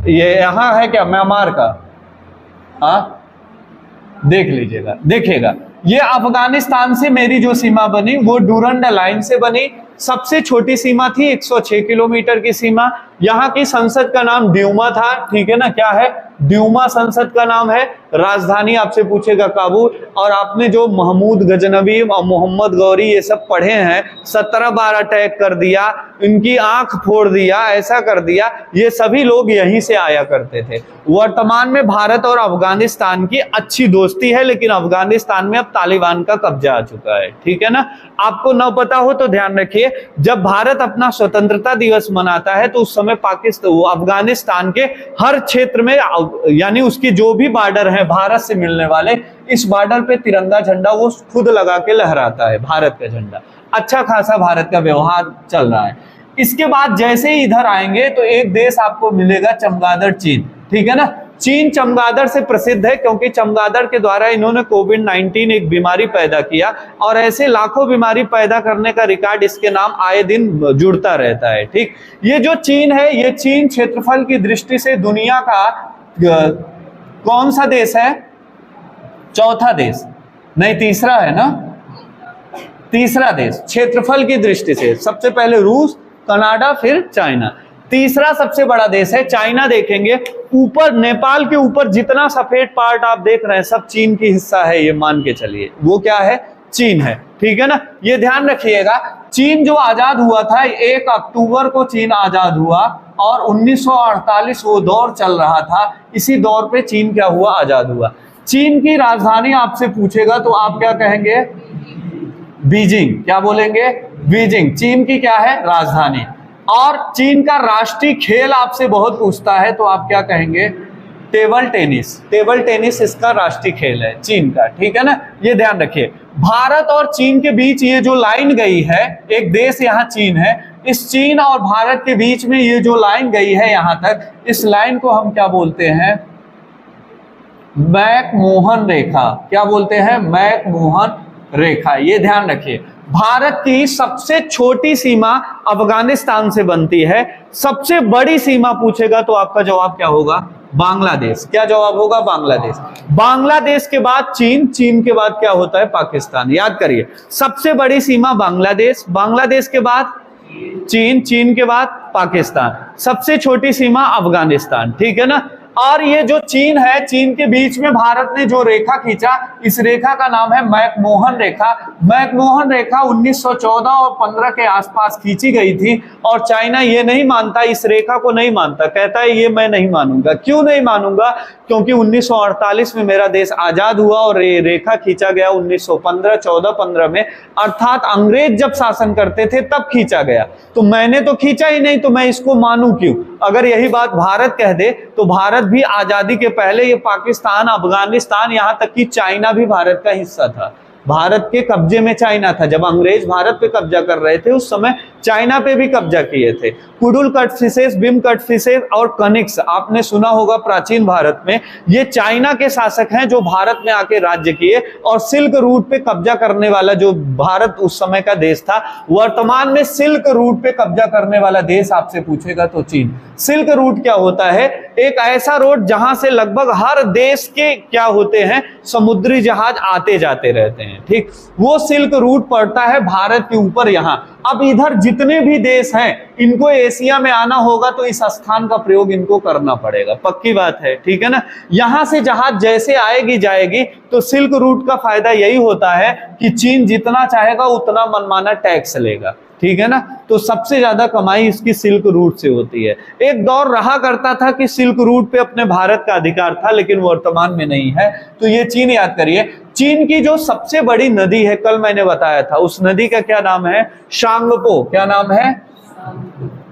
A: ये यहां है क्या? म्यांमार का। हाँ, देख लीजिएगा, देखिएगा। ये अफगानिस्तान से मेरी जो सीमा बनी वो डूरंड लाइन से बनी। सबसे छोटी सीमा थी 106 किलोमीटर की सीमा। यहाँ की संसद का नाम ड्यूमा था, ठीक है ना। क्या है? ड्यूमा संसद का नाम है। राजधानी आपसे पूछेगा काबुल। और आपने जो महमूद गजनबी और मोहम्मद गौरी ये सब पढ़े हैं, 17 बार अटैक कर दिया, इनकी आंख फोड़ दिया, ऐसा कर दिया, ये सभी लोग यहीं से आया करते थे। वर्तमान में भारत और अफगानिस्तान की अच्छी दोस्ती है, लेकिन अफगानिस्तान में अब तालिबान का कब्जा आ चुका है, ठीक है ना। आपको न पता हो तो ध्यान रखिए, जब भारत अपना स्वतंत्रता दिवस मनाता है तो उस समय पाकिस्तान, अफगानिस्तान के हर क्षेत्र में, यानी उसकी जो भी बॉर्डर है भारत से मिलने वाले, इस बॉर्डर पे तिरंगा झंडा वो खुद लगा के लहराता है, भारत का झंडा। अच्छा खासा भारत का व्यवहार चल रहा है। इसके बाद जैसे ही इधर आएंगे तो एक देश आपको मिलेगा, चमगादड़ चीन, ठीक है ना। चीन चमगादड़ से प्रसिद्ध है क्योंकि चमगादड़ के द्वारा इन्होंने कोविड-19 एक बीमारी पैदा किया, और ऐसे लाखों बीमारी पैदा करने का रिकॉर्ड इसके नाम आए दिन जुड़ता रहता है, ठीक। ये जो चीन है, ये चीन क्षेत्रफल की दृष्टि से दुनिया का कौन सा देश है? चौथा देश, नहीं तीसरा है ना, तीसरा देश क्षेत्रफल की दृष्टि से। सबसे पहले रूस, कनाडा, फिर चाइना। तीसरा सबसे बड़ा देश है चाइना। देखेंगे ऊपर, नेपाल के ऊपर जितना सफेद पार्ट आप देख रहे हैं सब चीन की हिस्सा है, ये मान के चलिए, वो क्या है? चीन है, ठीक है ना। ये ध्यान रखिएगा, चीन जो आजाद हुआ था 1 अक्टूबर को चीन आजाद हुआ, और 1948 वो दौर चल रहा था। इसी दौर पे चीन क्या हुआ? आजाद हुआ। चीन की राजधानी आपसे पूछेगा तो आप क्या कहेंगे? बीजिंग। क्या बोलेंगे? बीजिंग। चीन की क्या है? राजधानी। और चीन का राष्ट्रीय खेल आपसे बहुत पूछता है तो आप क्या कहेंगे? Table tennis. टेबल टेनिस इसका राष्ट्रीय खेल है चीन का, ठीक है ना। ये ध्यान रखिए। भारत और चीन के बीच ये जो लाइन गई है, एक देश यहाँ चीन है, इस चीन और भारत के बीच में ये जो लाइन गई है यहां तक, इस लाइन को हम क्या बोलते हैं? मैकमोहन रेखा। क्या बोलते हैं? मैकमोहन रेखा। ये ध्यान रखिए। भारत की सबसे छोटी सीमा अफगानिस्तान से बनती है। सबसे बड़ी सीमा पूछेगा तो आपका जवाब क्या होगा? बांग्लादेश। क्या जवाब होगा? बांग्लादेश। बांग्लादेश के बाद चीन, चीन के बाद क्या होता है? पाकिस्तान। याद करिए, सबसे बड़ी सीमा बांग्लादेश, बांग्लादेश के बाद चीन, चीन के बाद पाकिस्तान, सबसे छोटी सीमा अफगानिस्तान, ठीक है ना। और ये जो चीन है, चीन के बीच में भारत ने जो रेखा खींचा, इस रेखा का नाम है मैकमोहन रेखा। मैकमोहन रेखा 1914 और 15 के आसपास खींची गई थी और चाइना ये नहीं मानता, इस रेखा को नहीं मानता, कहता है ये मैं नहीं मानूंगा। क्यों नहीं मानूंगा? क्योंकि 1948 में मेरा देश आजाद हुआ और ये रेखा खींचा गया 1915, 14-15 में, अर्थात अंग्रेज जब शासन करते थे तब खींचा गया। तो मैंने तो खींचा ही नहीं, तो मैं इसको मानूं क्यों? अगर यही बात भारत कह दे तो भारत भी आजादी के पहले ये पाकिस्तान, अफगानिस्तान, यहां तक कि चाइना भी भारत का हिस्सा था। भारत के कब्जे में चाइना था। जब अंग्रेज भारत पे कब्जा कर रहे थे उस समय चाइना पे भी कब्जा किए थे। कुडुल कटफिशेस, बिम कटफिशेस और कनिक्स आपने सुना होगा प्राचीन भारत में, ये चाइना के शासक हैं जो भारत में आके राज्य किए। और सिल्क रूट पे कब्जा करने वाला जो भारत उस समय का देश था, वर्तमान में सिल्क रूट पे कब्जा करने वाला देश आपसे पूछेगा तो चीन। सिल्क रूट क्या होता है? एक ऐसा रोड जहां से लगभग हर देश के क्या होते हैं, समुद्री जहाज आते जाते रहते हैं, ठीक। वो सिल्क रूट पड़ता है भारत के ऊपर यहाँ। अब इधर जितने भी देश हैं, इनको एशिया में आना होगा तो इस स्थान का प्रयोग इनको करना पड़ेगा, पक्की बात है, ठीक है ना। यहां से जहाज जैसे आएगी जाएगी, तो सिल्क रूट का फायदा यही होता है कि चीन जितना चाहेगा उतना मनमाना टैक्स लेगा, ठीक है ना। तो सबसे ज्यादा कमाई इसकी सिल्क रूट से होती है। एक दौर रहा करता था कि सिल्क रूट पे अपने भारत का अधिकार था, लेकिन वर्तमान में नहीं है। तो ये चीन याद करिए। चीन की जो सबसे बड़ी नदी है, कल मैंने बताया था, उस नदी का क्या नाम है? शांगपो। क्या नाम है?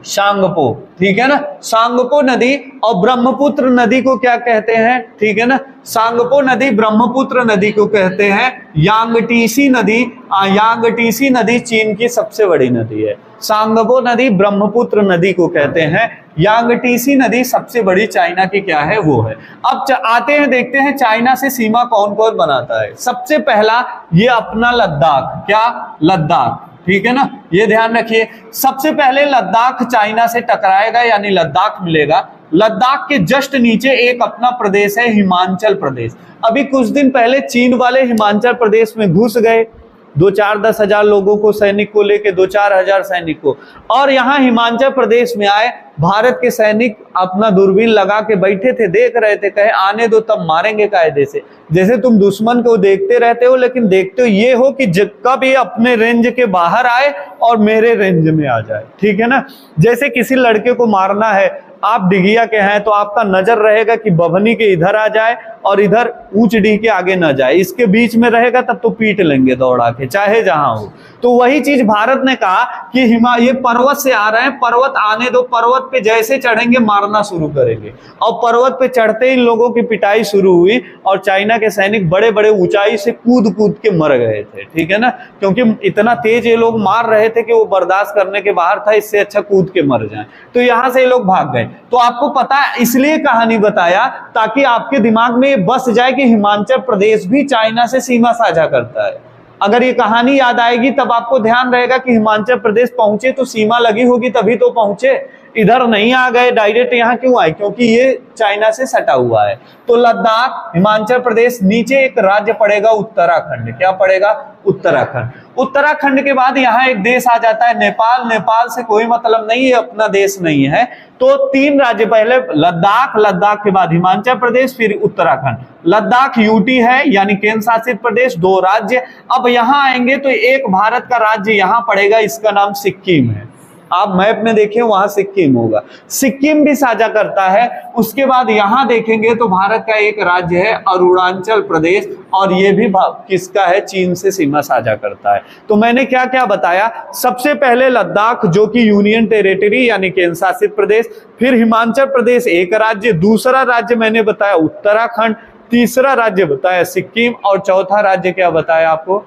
A: शांगपो, ठीक है ना। सांगपो नदी। और ब्रह्मपुत्र नदी को क्या कहते हैं? ठीक है ना, सांगपो नदी ब्रह्मपुत्र नदी को कहते हैं। यांगटीसी नदी, यांगटीसी नदी चीन की सबसे बड़ी नदी है। सांगपो नदी ब्रह्मपुत्र नदी को कहते हैं। यांगटीसी नदी सबसे बड़ी चाइना की क्या है? वो है। अब आते हैं, देखते हैं चाइना से सीमा कौन कौन बनाता है। सबसे पहला ये अपना लद्दाख। क्या? लद्दाख, ठीक है ना, ये ध्यान रखिए। सबसे पहले लद्दाख चाइना से टकराएगा, यानी लद्दाख मिलेगा। लद्दाख के जस्ट नीचे एक अपना प्रदेश है, हिमाचल प्रदेश। अभी कुछ दिन पहले चीन वाले हिमाचल प्रदेश में घुस गए, 2-4-10 हजार लोगों को, सैनिक को लेके 2-4 हजार सैनिक को, और यहाँ हिमाचल प्रदेश में आए। भारत के सैनिक अपना दूरबीन लगा के बैठे थे, देख रहे थे, कहे आने दो तब मारेंगे कायदे से। जैसे तुम दुश्मन को देखते रहते हो, लेकिन देखते हो ये हो कि कब ये अपने रेंज के बाहर आए और मेरे रेंज में आ जाए, ठीक है ना। जैसे किसी लड़के को मारना है, आप डिगिया के हैं तो आपका नजर रहेगा कि बभनी के इधर आ जाए और इधर ऊंच डी के आगे न जाए, इसके बीच में रहेगा तब तो पीट लेंगे दौड़ा के, चाहे जहां हो। तो वही चीज भारत ने कहा कि ये पर्वत से आ रहे हैं, पर्वत आने दो, पर्वत पे जैसे चढ़ेंगे मारना शुरू करेंगे। और पर्वत पे चढ़ते इन लोगों की पिटाई शुरू हुई और चाइना के सैनिक बड़े बड़े ऊंचाई से कूद कूद के मर गए थे, ठीक है ना, क्योंकि इतना तेज ये लोग मार रहे थे कि वो बर्दाश्त करने के बाहर था, इससे अच्छा कूद के मर जाए। तो यहां से ये लोग भाग गए। तो आपको पता है, इसलिए कहानी बताया ताकि आपके दिमाग में बस जाए कि हिमाचल प्रदेश भी चाइना से सीमा साझा करता है। अगर ये कहानी याद आएगी तब आपको ध्यान रहेगा कि हिमाचल प्रदेश पहुंचे तो सीमा लगी होगी तभी तो पहुंचे, इधर नहीं आ गए डायरेक्ट। यहाँ क्यों आए? क्योंकि ये चाइना से सटा हुआ है। तो लद्दाख, हिमाचल प्रदेश, नीचे एक राज्य पड़ेगा उत्तराखंड। क्या पड़ेगा? उत्तराखंड। उत्तराखंड के बाद यहाँ एक देश आ जाता है नेपाल। नेपाल से कोई मतलब नहीं है, अपना देश नहीं है। तो 3 राज्य, पहले लद्दाख, लद्दाख के बाद हिमाचल प्रदेश, फिर उत्तराखंड। लद्दाख यूटी है, यानी केंद्र शासित प्रदेश, 2 राज्य। अब यहाँ आएंगे तो एक भारत का राज्य यहाँ पड़ेगा, इसका नाम सिक्किम है। आप मैप में देखें वहां सिक्किम होगा, सिक्किम भी साझा करता है। उसके बाद यहां देखेंगे तो भारत का एक राज्य है अरुणाचल प्रदेश, और ये भी किसका है? चीन से सीमा साझा करता है। तो मैंने क्या क्या बताया? सबसे पहले लद्दाख जो कि यूनियन टेरिटरी यानी केंद्र शासित प्रदेश, फिर हिमाचल प्रदेश एक राज्य, दूसरा राज्य मैंने बताया उत्तराखंड, तीसरा राज्य बताया सिक्किम, और चौथा राज्य क्या बताया आपको?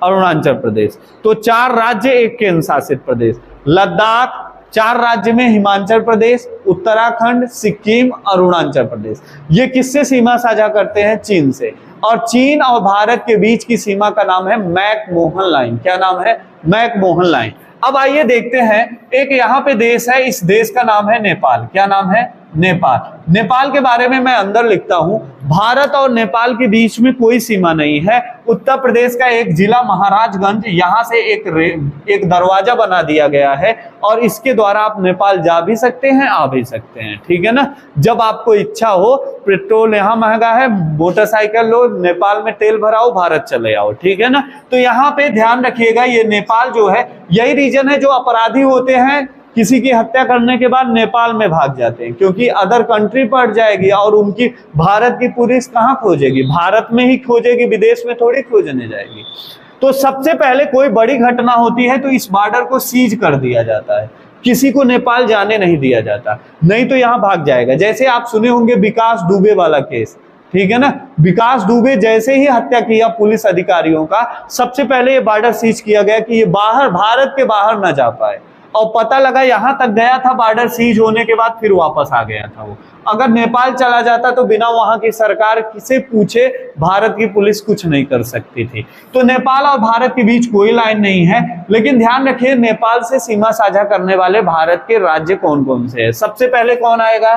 A: अरुणाचल प्रदेश। तो 4 राज्य, एक केंद्र शासित प्रदेश। लद्दाख 4 राज्य में हिमाचल प्रदेश, उत्तराखंड, सिक्किम, अरुणाचल प्रदेश। ये किससे सीमा साझा करते हैं? चीन से। और चीन और भारत के बीच की सीमा का नाम है मैकमोहन लाइन। क्या नाम है? McMahon line. अब आइए देखते हैं, एक यहाँ पे देश है, इस देश का नाम है नेपाल। क्या नाम है? नेपाल। नेपाल के बारे में मैं अंदर लिखता हूं, भारत और नेपाल के बीच में कोई सीमा नहीं है। उत्तर प्रदेश का एक जिला महाराजगंज, यहां से एक दरवाजा बना दिया गया है और इसके द्वारा आप नेपाल जा भी सकते हैं, आ भी सकते हैं, ठीक है ना। जब आपको इच्छा हो, पेट्रोल यहाँ महंगा है, मोटरसाइकिल लो, नेपाल में तेल भराओ, भारत चले आओ, ठीक है ना। तो यहाँ पे ध्यान रखिएगा, ये नेपाल जो है यही रीजन है जो अपराधी होते हैं किसी की हत्या करने के बाद नेपाल में भाग जाते हैं, क्योंकि अदर कंट्री पड़ जाएगी और उनकी भारत की पुलिस कहाँ खोजेगी, भारत में ही खोजेगी, विदेश में थोड़ी खोजने जाएगी। तो सबसे पहले कोई बड़ी घटना होती है तो इस बॉर्डर को सीज कर दिया जाता है, किसी को नेपाल जाने नहीं दिया जाता, नहीं तो यहाँ भाग जाएगा। जैसे आप सुने होंगे विकास दुबे वाला केस, ठीक है ना। विकास दुबे जैसे ही हत्या किया पुलिस अधिकारियों का, सबसे पहले ये बॉर्डर सीज किया गया कि ये बाहर, भारत के बाहर ना जा पाए, और पता लगा यहां तक गया था, बॉर्डर सीज होने के बाद फिर वापस आ गया था वो। अगर नेपाल चला जाता तो बिना वहां की सरकार किसे पूछे भारत की पुलिस कुछ नहीं कर सकती थी। तो नेपाल और भारत के बीच कोई लाइन नहीं है, लेकिन ध्यान रखिए नेपाल से सीमा साझा करने वाले भारत के राज्य कौन कौन से हैं। सबसे पहले कौन आएगा?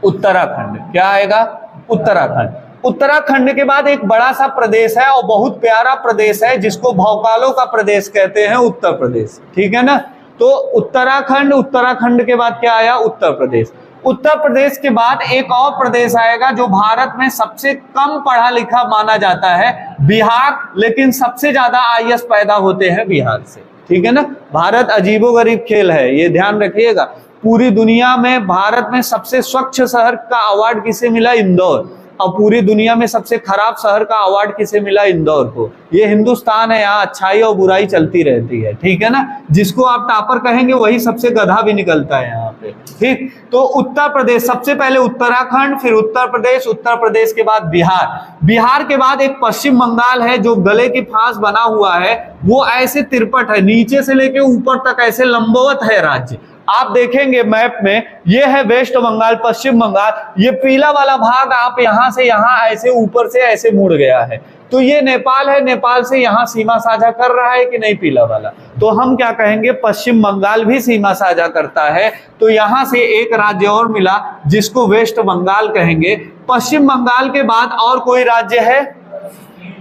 A: उत्तराखंड। क्या आएगा? उत्तराखंड। उत्तराखंड के बाद एक बड़ा सा प्रदेश है और बहुत प्यारा प्रदेश है जिसको भौकालों का प्रदेश कहते हैं, उत्तर प्रदेश, ठीक है ना। तो उत्तराखंड, उत्तराखंड के बाद क्या आया? उत्तर प्रदेश। उत्तर प्रदेश के बाद एक और प्रदेश आएगा जो भारत में सबसे कम पढ़ा लिखा माना जाता है, बिहार, लेकिन सबसे ज्यादा आईएएस पैदा होते हैं बिहार से, ठीक है ना। भारत अजीबोगरीब खेल है, ये ध्यान रखिएगा। पूरी दुनिया में भारत में सबसे स्वच्छ शहर का अवार्ड किसे मिला? इंदौर। और पूरी दुनिया में सबसे खराब शहर का अवार्ड किसे मिला? इंदौर को। ये हिंदुस्तान है, यहाँ अच्छाई और बुराई चलती रहती है, ठीक है ना। जिसको आप टॉपर कहेंगे वही सबसे गधा भी निकलता है यहाँ पे, ठीक। तो उत्तर प्रदेश, सबसे पहले उत्तराखंड, फिर उत्तर प्रदेश, उत्तर प्रदेश के बाद बिहार, बिहार के बाद एक पश्चिम बंगाल है जो गले की फांस बना हुआ है, वो ऐसे तिरपट है, नीचे से लेके ऊपर तक ऐसे लंबवत है राज्य। आप देखेंगे मैप में, ये है वेस्ट बंगाल, पश्चिम बंगाल, ये पीला वाला भाग आप यहां से यहां ऐसे ऊपर से ऐसे मुड़ गया है, तो ये नेपाल है। नेपाल से यहां सीमा साझा कर रहा है कि नहीं? पीला वाला। तो हम क्या कहेंगे? पश्चिम बंगाल भी सीमा साझा करता है, तो यहां से एक राज्य और मिला जिसको वेस्ट बंगाल कहेंगे। पश्चिम बंगाल के बाद और कोई राज्य है?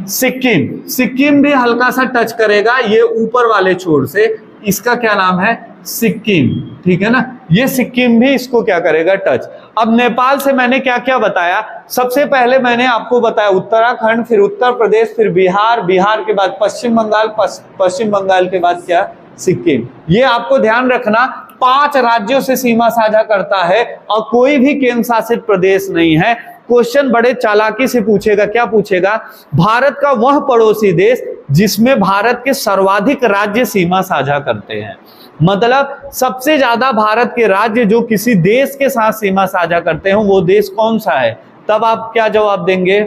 A: सिक्किम। सिक्किम भी हल्का सा टच करेगा ये ऊपर वाले छोर से, इसका क्या नाम है? सिक्किम, ठीक है ना। ये सिक्किम भी इसको क्या करेगा? टच। अब नेपाल से मैंने क्या क्या बताया? सबसे पहले मैंने आपको बताया उत्तराखंड, फिर उत्तर प्रदेश, फिर बिहार, बिहार के बाद पश्चिम बंगाल, पश्चिम बंगाल के बाद क्या? सिक्किम। ये आपको ध्यान रखना, 5 राज्यों से सीमा साझा करता है और कोई भी केंद्र शासित प्रदेश नहीं है। क्वेश्चन बड़े चालाकी से पूछेगा, क्या पूछेगा? भारत का वह पड़ोसी देश जिसमें भारत के सर्वाधिक राज्य सीमा साझा करते हैं, मतलब सबसे ज्यादा भारत के राज्य जो किसी देश के साथ सीमा साझा करते हैं वो देश कौन सा है? तब आप क्या जवाब देंगे?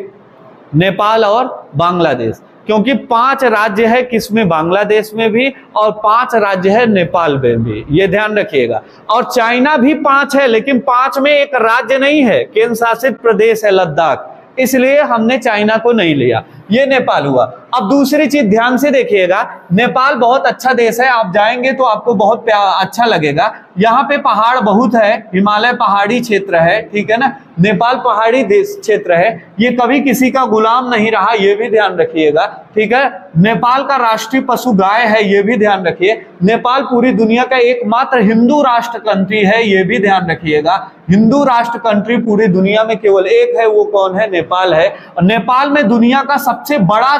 A: नेपाल और बांग्लादेश, क्योंकि 5 राज्य है, किसमें? बांग्लादेश में भी, और 5 राज्य है नेपाल में भी, ये ध्यान रखिएगा। और चाइना भी 5 है, लेकिन 5 में एक राज्य नहीं है, केंद्र शासित प्रदेश है लद्दाख, इसलिए हमने चाइना को नहीं लिया। ये नेपाल हुआ। अब दूसरी चीज ध्यान से देखिएगा, नेपाल बहुत अच्छा देश है, आप जाएंगे तो आपको बहुत अच्छा लगेगा। यहाँ पे पहाड़ बहुत है, हिमालय पहाड़ी क्षेत्र है, ठीक है ना। नेपाल पहाड़ी देश क्षेत्र है, ये कभी किसी का गुलाम नहीं रहा, ये भी ध्यान रखिएगा, ठीक है। नेपाल का राष्ट्रीय पशु गाय है, ये भी ध्यान रखिए। नेपाल पूरी दुनिया का एकमात्र हिंदू राष्ट्र कंट्री है, ये भी ध्यान रखिएगा। हिंदू राष्ट्र कंट्री पूरी दुनिया में केवल एक है, वो कौन है? नेपाल है। और नेपाल में दुनिया का सबसे बड़ा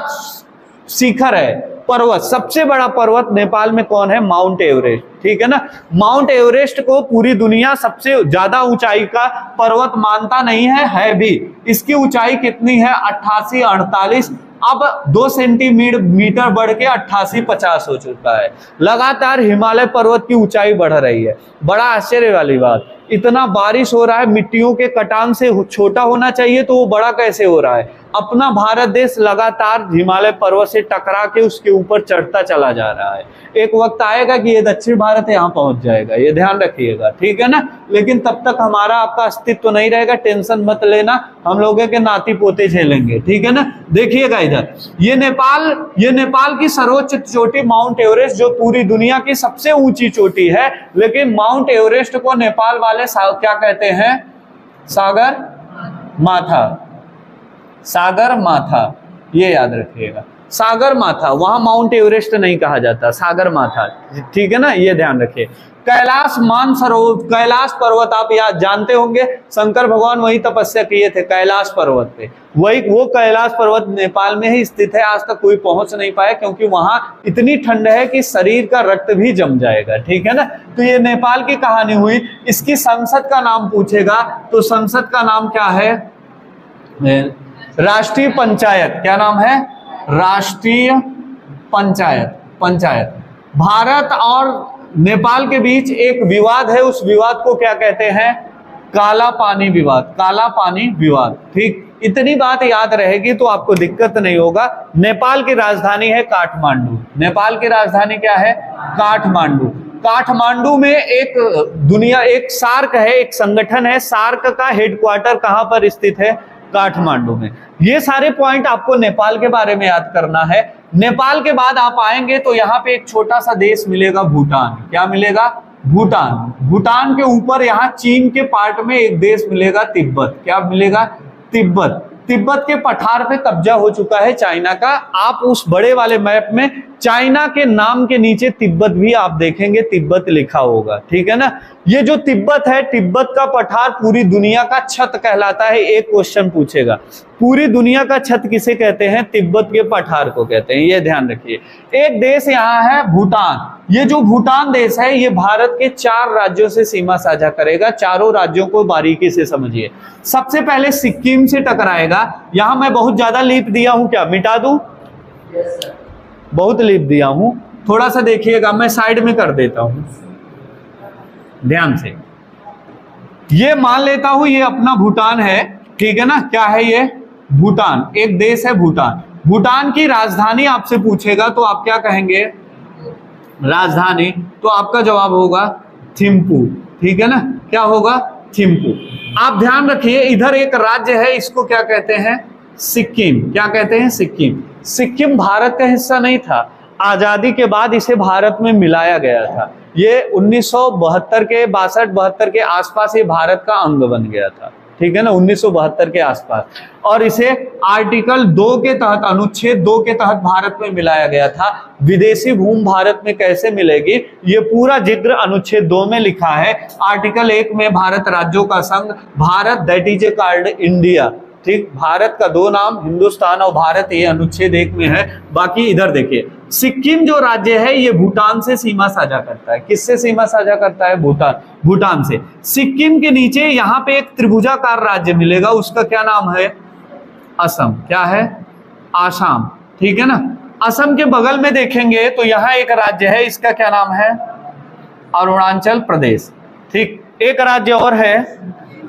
A: शिखर है, पर्वत, सबसे बड़ा पर्वत नेपाल में कौन है? माउंट एवरेस्ट, ठीक है ना। माउंट एवरेस्ट को पूरी दुनिया सबसे ज्यादा ऊंचाई का पर्वत मानता नहीं है भी। इसकी ऊंचाई कितनी है? 88-48, अब 2 सेंटीमीटर बढ़ के 88-50 हो चुका है। लगातार हिमालय पर्वत की ऊंचाई बढ़ रही है। बड़ा आश्चर्य वाली बात, इतना बारिश हो रहा है, मिट्टियों के कटान से छोटा होना चाहिए तो वो बड़ा कैसे हो रहा है? अपना भारत देश लगातार हिमालय पर्वत से टकरा के उसके ऊपर चढ़ता चला जा रहा है। एक वक्त आएगा कि ये दक्षिण भारत यहाँ पहुंच जाएगा, ये ध्यान रखिएगा, ठीक है ना। लेकिन तब तक हमारा आपका अस्तित्व नहीं रहेगा, टेंशन मत लेना, हम लोगों के नाती पोते झेलेंगे, ठीक है ना। देखिएगा इधर, इधर, ये नेपाल की सर्वोच्च चोटी माउंट एवरेस्ट, जो पूरी दुनिया की सबसे ऊंची चोटी है, लेकिन माउंट एवरेस्ट को नेपाल वाले क्या कहते हैं? सागर माथा, सागर माथा, ये याद रखिएगा, सागर माथा। वहां माउंट एवरेस्ट नहीं कहा जाता, सागर माथा, ठीक है ना, ये ध्यान रखिए। कैलाश मानसरोवर, कैलाश पर्वत आप याद जानते होंगे, शंकर भगवान वही तपस्या किए थे कैलाश पर्वत पे, वही वो कैलाश पर्वत नेपाल में ही स्थित है। आज तक कोई पहुंच नहीं पाया क्योंकि वहां इतनी ठंड है कि शरीर का रक्त भी जम जाएगा, ठीक है ना। तो ये नेपाल की कहानी हुई। इसकी संसद का नाम पूछेगा तो संसद का नाम क्या है? राष्ट्रीय पंचायत। क्या नाम है? राष्ट्रीय पंचायत। पंचायत। भारत और नेपाल के बीच एक विवाद है, उस विवाद को क्या कहते हैं? काला पानी विवाद। काला पानी विवाद, ठीक। इतनी बात याद रहेगी तो आपको दिक्कत नहीं होगा। नेपाल की राजधानी है काठमांडू। नेपाल की राजधानी क्या है? काठमांडू। काठमांडू में एक सार्क है, एक संगठन है, सार्क का हेडक्वार्टर कहां पर स्थित है? काठमांडू में। ये सारे पॉइंट आपको नेपाल के बारे में याद करना है। नेपाल के बाद आप आएंगे तो यहाँ पे एक छोटा सा देश मिलेगा, भूटान। क्या मिलेगा? भूटान। भूटान के ऊपर यहाँ चीन के पार्ट में एक देश मिलेगा, तिब्बत। क्या मिलेगा? तिब्बत। तिब्बत के पठार पे कब्जा हो चुका है चाइना का। आप उस बड़े वाले मैप में चाइना के नाम के नीचे तिब्बत भी आप देखेंगे, तिब्बत लिखा होगा, ठीक है ना। ये जो तिब्बत है, तिब्बत का पठार पूरी दुनिया का छत कहलाता है। एक क्वेश्चन पूछेगा, पूरी दुनिया का छत किसे कहते हैं? तिब्बत के पठार को कहते हैं, ये ध्यान रखिए। एक देश यहाँ है भूटान। ये जो भूटान देश है, ये भारत के 4 राज्यों से सीमा साझा करेगा। चारों राज्यों को बारीकी से समझिए। सबसे पहले सिक्किम से टकराएगा। यहां मैं बहुत ज्यादा लीप दिया हूं, क्या मिटा दूं? बहुत लीप दिया हूं, थोड़ा सा देखिएगा, मैं साइड में कर देता हूं ध्यान से। ये मान लेता हूं ये अपना भूटान है, ठीक है ना। क्या है ये? भूटान। एक देश है भूटान। भूटान की राजधानी आपसे पूछेगा तो आप क्या कहेंगे? राजधानी। तो आपका जवाब होगा थिम्पू, ठीक है ना। क्या होगा? थिम्पू। आप ध्यान रखिए, इधर एक राज्य है, इसको क्या कहते हैं? सिक्किम। क्या कहते हैं? सिक्किम। सिक्किम भारत का हिस्सा नहीं था, आजादी के बाद इसे भारत में मिलाया गया था। ये 1972 के 62-72 के आसपास ये भारत का अंग बन गया था, ठीक है ना, 1972 के आसपास। और इसे आर्टिकल 2 के तहत, अनुच्छेद 2 के तहत भारत में मिलाया गया था। विदेशी भूमि भारत में कैसे मिलेगी, ये पूरा जिक्र अनुच्छेद 2 में लिखा है। आर्टिकल 1 में भारत राज्यों का संघ, Bharat that is a called India, ठीक। भारत का 2 नाम, हिंदुस्तान और भारत, ये अनुच्छेद 1 में है। बाकी इधर देखिए, सिक्किम जो राज्य है ये भूटान से सीमा साझा करता है। किससे सीमा साझा करता है? भूटान से। सिक्किम के नीचे यहाँ पे एक त्रिभुजाकार राज्य मिलेगा, उसका क्या नाम है? असम। क्या है? आसाम, ठीक है ना। असम के बगल में देखेंगे तो यहाँ एक राज्य है, इसका क्या नाम है? अरुणाचल प्रदेश, ठीक। एक राज्य और है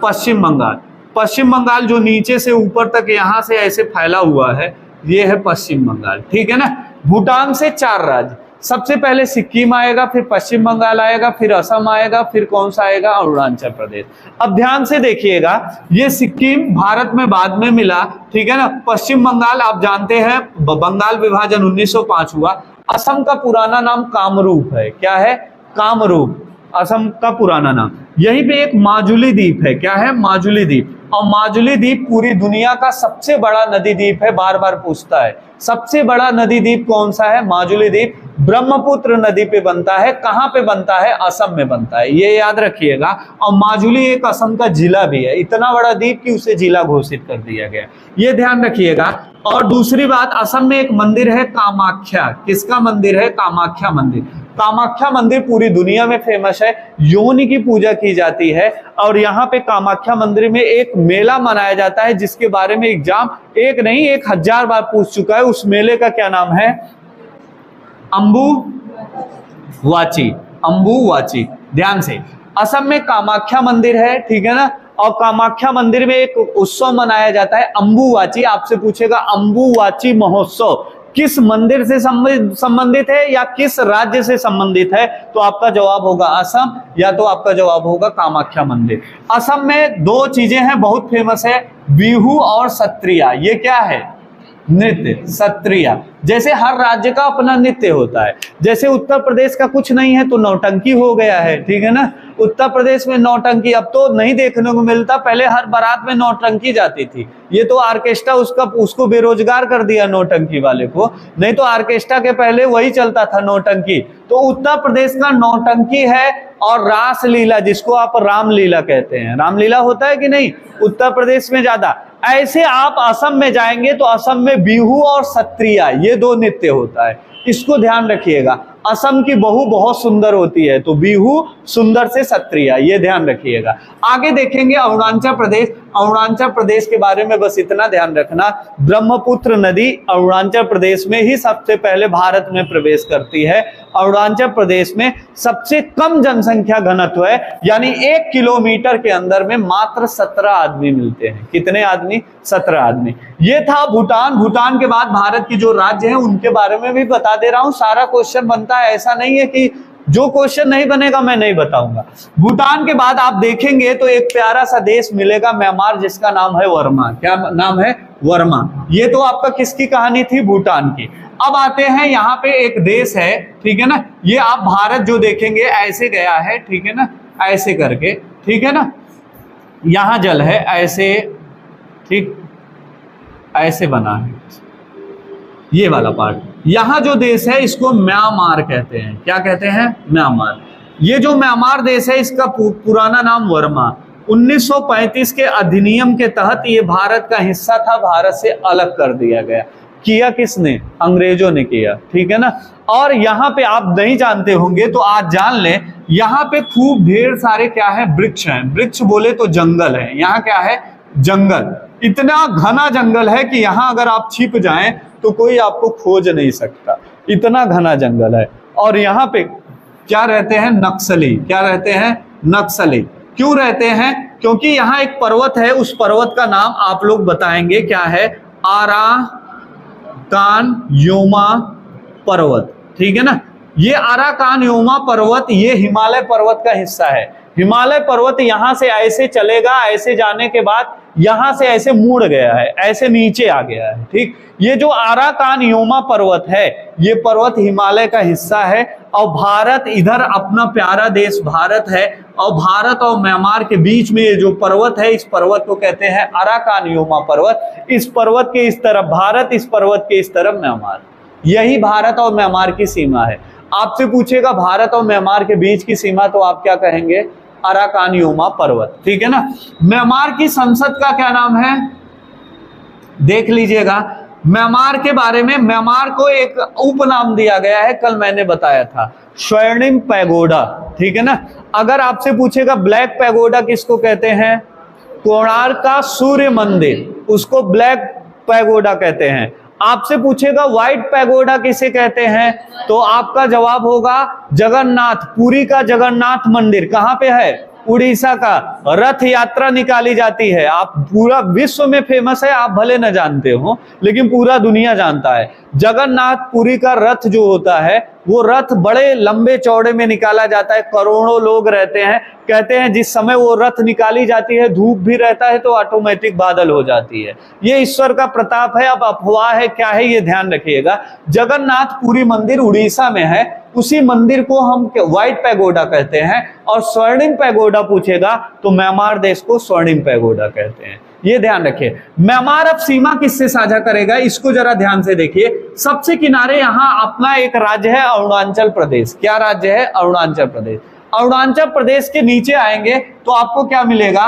A: पश्चिम बंगाल। पश्चिम बंगाल जो नीचे से ऊपर तक यहाँ से ऐसे फैला हुआ है, ये है पश्चिम बंगाल, ठीक है ना। भूटान से 4 राज्य, सबसे पहले सिक्किम आएगा, फिर पश्चिम बंगाल आएगा, फिर असम आएगा, फिर कौन सा आएगा? अरुणाचल प्रदेश। अब ध्यान से देखिएगा, ये सिक्किम भारत में बाद में मिला, ठीक है ना। पश्चिम बंगाल आप जानते हैं, बंगाल विभाजन 1905 हुआ। असम का पुराना नाम कामरूप है। क्या है? कामरूप, असम का पुराना नाम। यहीं पे एक माजुली द्वीप है। क्या है? माजुली द्वीप। और माजुली द्वीप पूरी दुनिया का सबसे बड़ा नदी द्वीप है, बार बार पूछता है। सबसे बड़ा नदी द्वीप कौन सा है? माजुली द्वीप। ब्रह्मपुत्र नदी पे बनता है। कहां पे बनता है? असम में बनता है, ये याद रखिएगा। और माजुली एक असम का जिला भी है, इतना बड़ा द्वीप कि उसे जिला घोषित कर दिया गया, ये ध्यान रखिएगा। और दूसरी बात, असम में एक मंदिर है कामाख्या। किसका मंदिर है? कामाख्या मंदिर। कामाख्या मंदिर पूरी दुनिया में फेमस है, योनि की पूजा की जाती है। और यहाँ पे कामाख्या मंदिर में एक मेला मनाया जाता है जिसके बारे में एग्जाम एक नहीं 1000 बार पूछ चुका है। उस मेले का क्या नाम है? अम्बुवाची। अम्बुवाची। ध्यान से, असम में कामाख्या मंदिर है, ठीक है ना। और कामाख्या मंदिर में एक उत्सव मनाया जाता है अम्बुवाची। आपसे पूछेगा अम्बुवाची महोत्सव किस मंदिर से संबंधित है या किस राज्य से संबंधित है? तो आपका जवाब होगा असम, या तो आपका जवाब होगा कामाख्या मंदिर। असम में 2 चीजें हैं बहुत फेमस है, बिहू और सत्रिया। ये क्या है? नृत्य, सत्रिया। जैसे हर राज्य का अपना नृत्य होता है। जैसे उत्तर प्रदेश का कुछ नहीं है तो नौटंकी हो गया है, ठीक है ना। उत्तर प्रदेश में नौटंकी अब तो नहीं देखने को मिलता, पहले हर बारात में नौटंकी जाती थी। ये तो ऑर्केस्ट्रा उसको बेरोजगार कर दिया नौटंकी वाले को, नहीं तो ऑर्केस्ट्रा के पहले वही चलता था नौटंकी। तो उत्तर प्रदेश का नौटंकी है, और रासलीला जिसको आप रामलीला कहते हैं, रामलीला होता है कि नहीं उत्तर प्रदेश में ज्यादा। ऐसे आप असम में जाएंगे तो असम में बिहू और सत्रिया ये दो नृत्य होता है, इसको ध्यान रखिएगा। असम की बहू बहुत सुंदर होती है तो बिहू सुंदर से सत्रिया, ये ध्यान रखिएगा। आगे देखेंगे अरुणाचल प्रदेश। अरुणाचल प्रदेश के बारे में बस इतना ध्यान रखना, ब्रह्मपुत्र नदी अरुणाचल प्रदेश में ही सबसे पहले भारत में प्रवेश करती है। अरुणाचल प्रदेश में सबसे कम जनसंख्या घनत्व है, यानी 1 किलोमीटर के अंदर में मात्र 17 आदमी मिलते हैं। कितने आदमी? 17 आदमी। ये था भूटान। भूटान के बाद भारत की जो राज्य है उनके बारे में भी बता दे रहा हूं, सारा क्वेश्चन बनता है, ऐसा नहीं है कि जो क्वेश्चन नहीं बनेगा मैं नहीं बताऊंगा। भूटान के बाद आप देखेंगे तो एक प्यारा सा देश मिलेगा म्यांमार, जिसका नाम है वर्मा। क्या नाम है? वर्मा। ये तो आपका किसकी कहानी थी? भूटान की। अब आते हैं यहाँ पे एक देश है, ठीक है ना, ये आप भारत जो देखेंगे ऐसे गया है, ठीक है ना, ऐसे करके, ठीक है ना, यहां जल है ऐसे, ठीक ऐसे बना है ये वाला पार्ट। यहां जो देश है इसको म्यांमार कहते हैं। क्या कहते हैं? म्यांमार। ये जो म्यांमार देश है इसका पुराना नाम वर्मा। 1935 के अधिनियम के तहत ये भारत का हिस्सा था, भारत से अलग कर दिया गया। किया किसने? अंग्रेजों ने किया, ठीक है ना। और यहाँ पे आप नहीं जानते होंगे तो आज जान लें, यहाँ पे खूब ढेर सारे क्या है? वृक्ष हैं। वृक्ष बोले तो जंगल है। यहाँ क्या है? जंगल। इतना घना जंगल है कि यहाँ अगर आप छिप जाएं तो कोई आपको खोज नहीं सकता, इतना घना जंगल है। और यहाँ पे क्या रहते हैं? नक्सली। क्या रहते हैं? नक्सली। क्यों रहते हैं? क्योंकि यहाँ एक पर्वत है, उस पर्वत का नाम आप लोग बताएंगे क्या है? आराकान योमा पर्वत, ठीक है ना। ये आराकान योमा पर्वत ये हिमालय पर्वत का हिस्सा है। हिमालय पर्वत यहां से ऐसे चलेगा, ऐसे जाने के बाद यहां से ऐसे मुड़ गया है, ऐसे नीचे आ गया है, ठीक। ये जो आराकान योमा पर्वत है ये पर्वत हिमालय का हिस्सा है। और भारत इधर अपना प्यारा देश भारत है, और भारत और म्यांमार के बीच में ये जो पर्वत है इस पर्वत को कहते हैं आराकान योमा पर्वत। इस पर्वत के इस तरफ भारत, इस पर्वत के इस तरफ म्यांमार। यही भारत और म्यांमार की सीमा है। आपसे पूछेगा भारत और म्यांमार के बीच की सीमा, तो आप क्या कहेंगे? अराकान योमा पर्वत, ठीक है ना। म्यांमार की संसद का क्या नाम है? देख लीजिएगा म्यांमार के बारे में। म्यांमार को एक उपनाम दिया गया है, कल मैंने बताया था, स्वर्णिम पैगोडा, ठीक है ना। अगर आपसे पूछेगा ब्लैक पैगोडा किसको कहते हैं? कोणार्क का सूर्य मंदिर, उसको ब्लैक पैगोडा कहते हैं। आपसे पूछेगा व्हाइट पैगोडा किसे कहते हैं, तो आपका जवाब होगा जगन्नाथ, पुरी का जगन्नाथ मंदिर। कहां पे है? उड़ीसा का। रथ यात्रा निकाली जाती है, आप पूरा विश्व में फेमस है, आप भले न जानते हो लेकिन पूरा दुनिया जानता है। जगन्नाथ पुरी का रथ जो होता है वो रथ बड़े लंबे चौड़े में निकाला जाता है, करोड़ों लोग रहते हैं। कहते हैं जिस समय वो रथ निकाली जाती है धूप भी रहता है तो ऑटोमेटिक बादल हो जाती है। ये ईश्वर का प्रताप है। अब अफवाह है क्या है ये ध्यान रखिएगा। जगन्नाथ पुरी मंदिर उड़ीसा में है, उसी मंदिर को हम व्हाइट पैगोडा कहते हैं। और स्वर्णिम पैगोडा पूछेगा तो म्यांमार देश को स्वर्णिम पैगोडा कहते हैं, ये ध्यान रखिए। म्यांमार अब सीमा किससे साझा करेगा इसको जरा ध्यान से देखिए। सबसे किनारे यहां अपना एक राज्य है अरुणाचल प्रदेश। क्या राज्य है? अरुणाचल प्रदेश। अरुणाचल प्रदेश के नीचे आएंगे तो आपको क्या मिलेगा?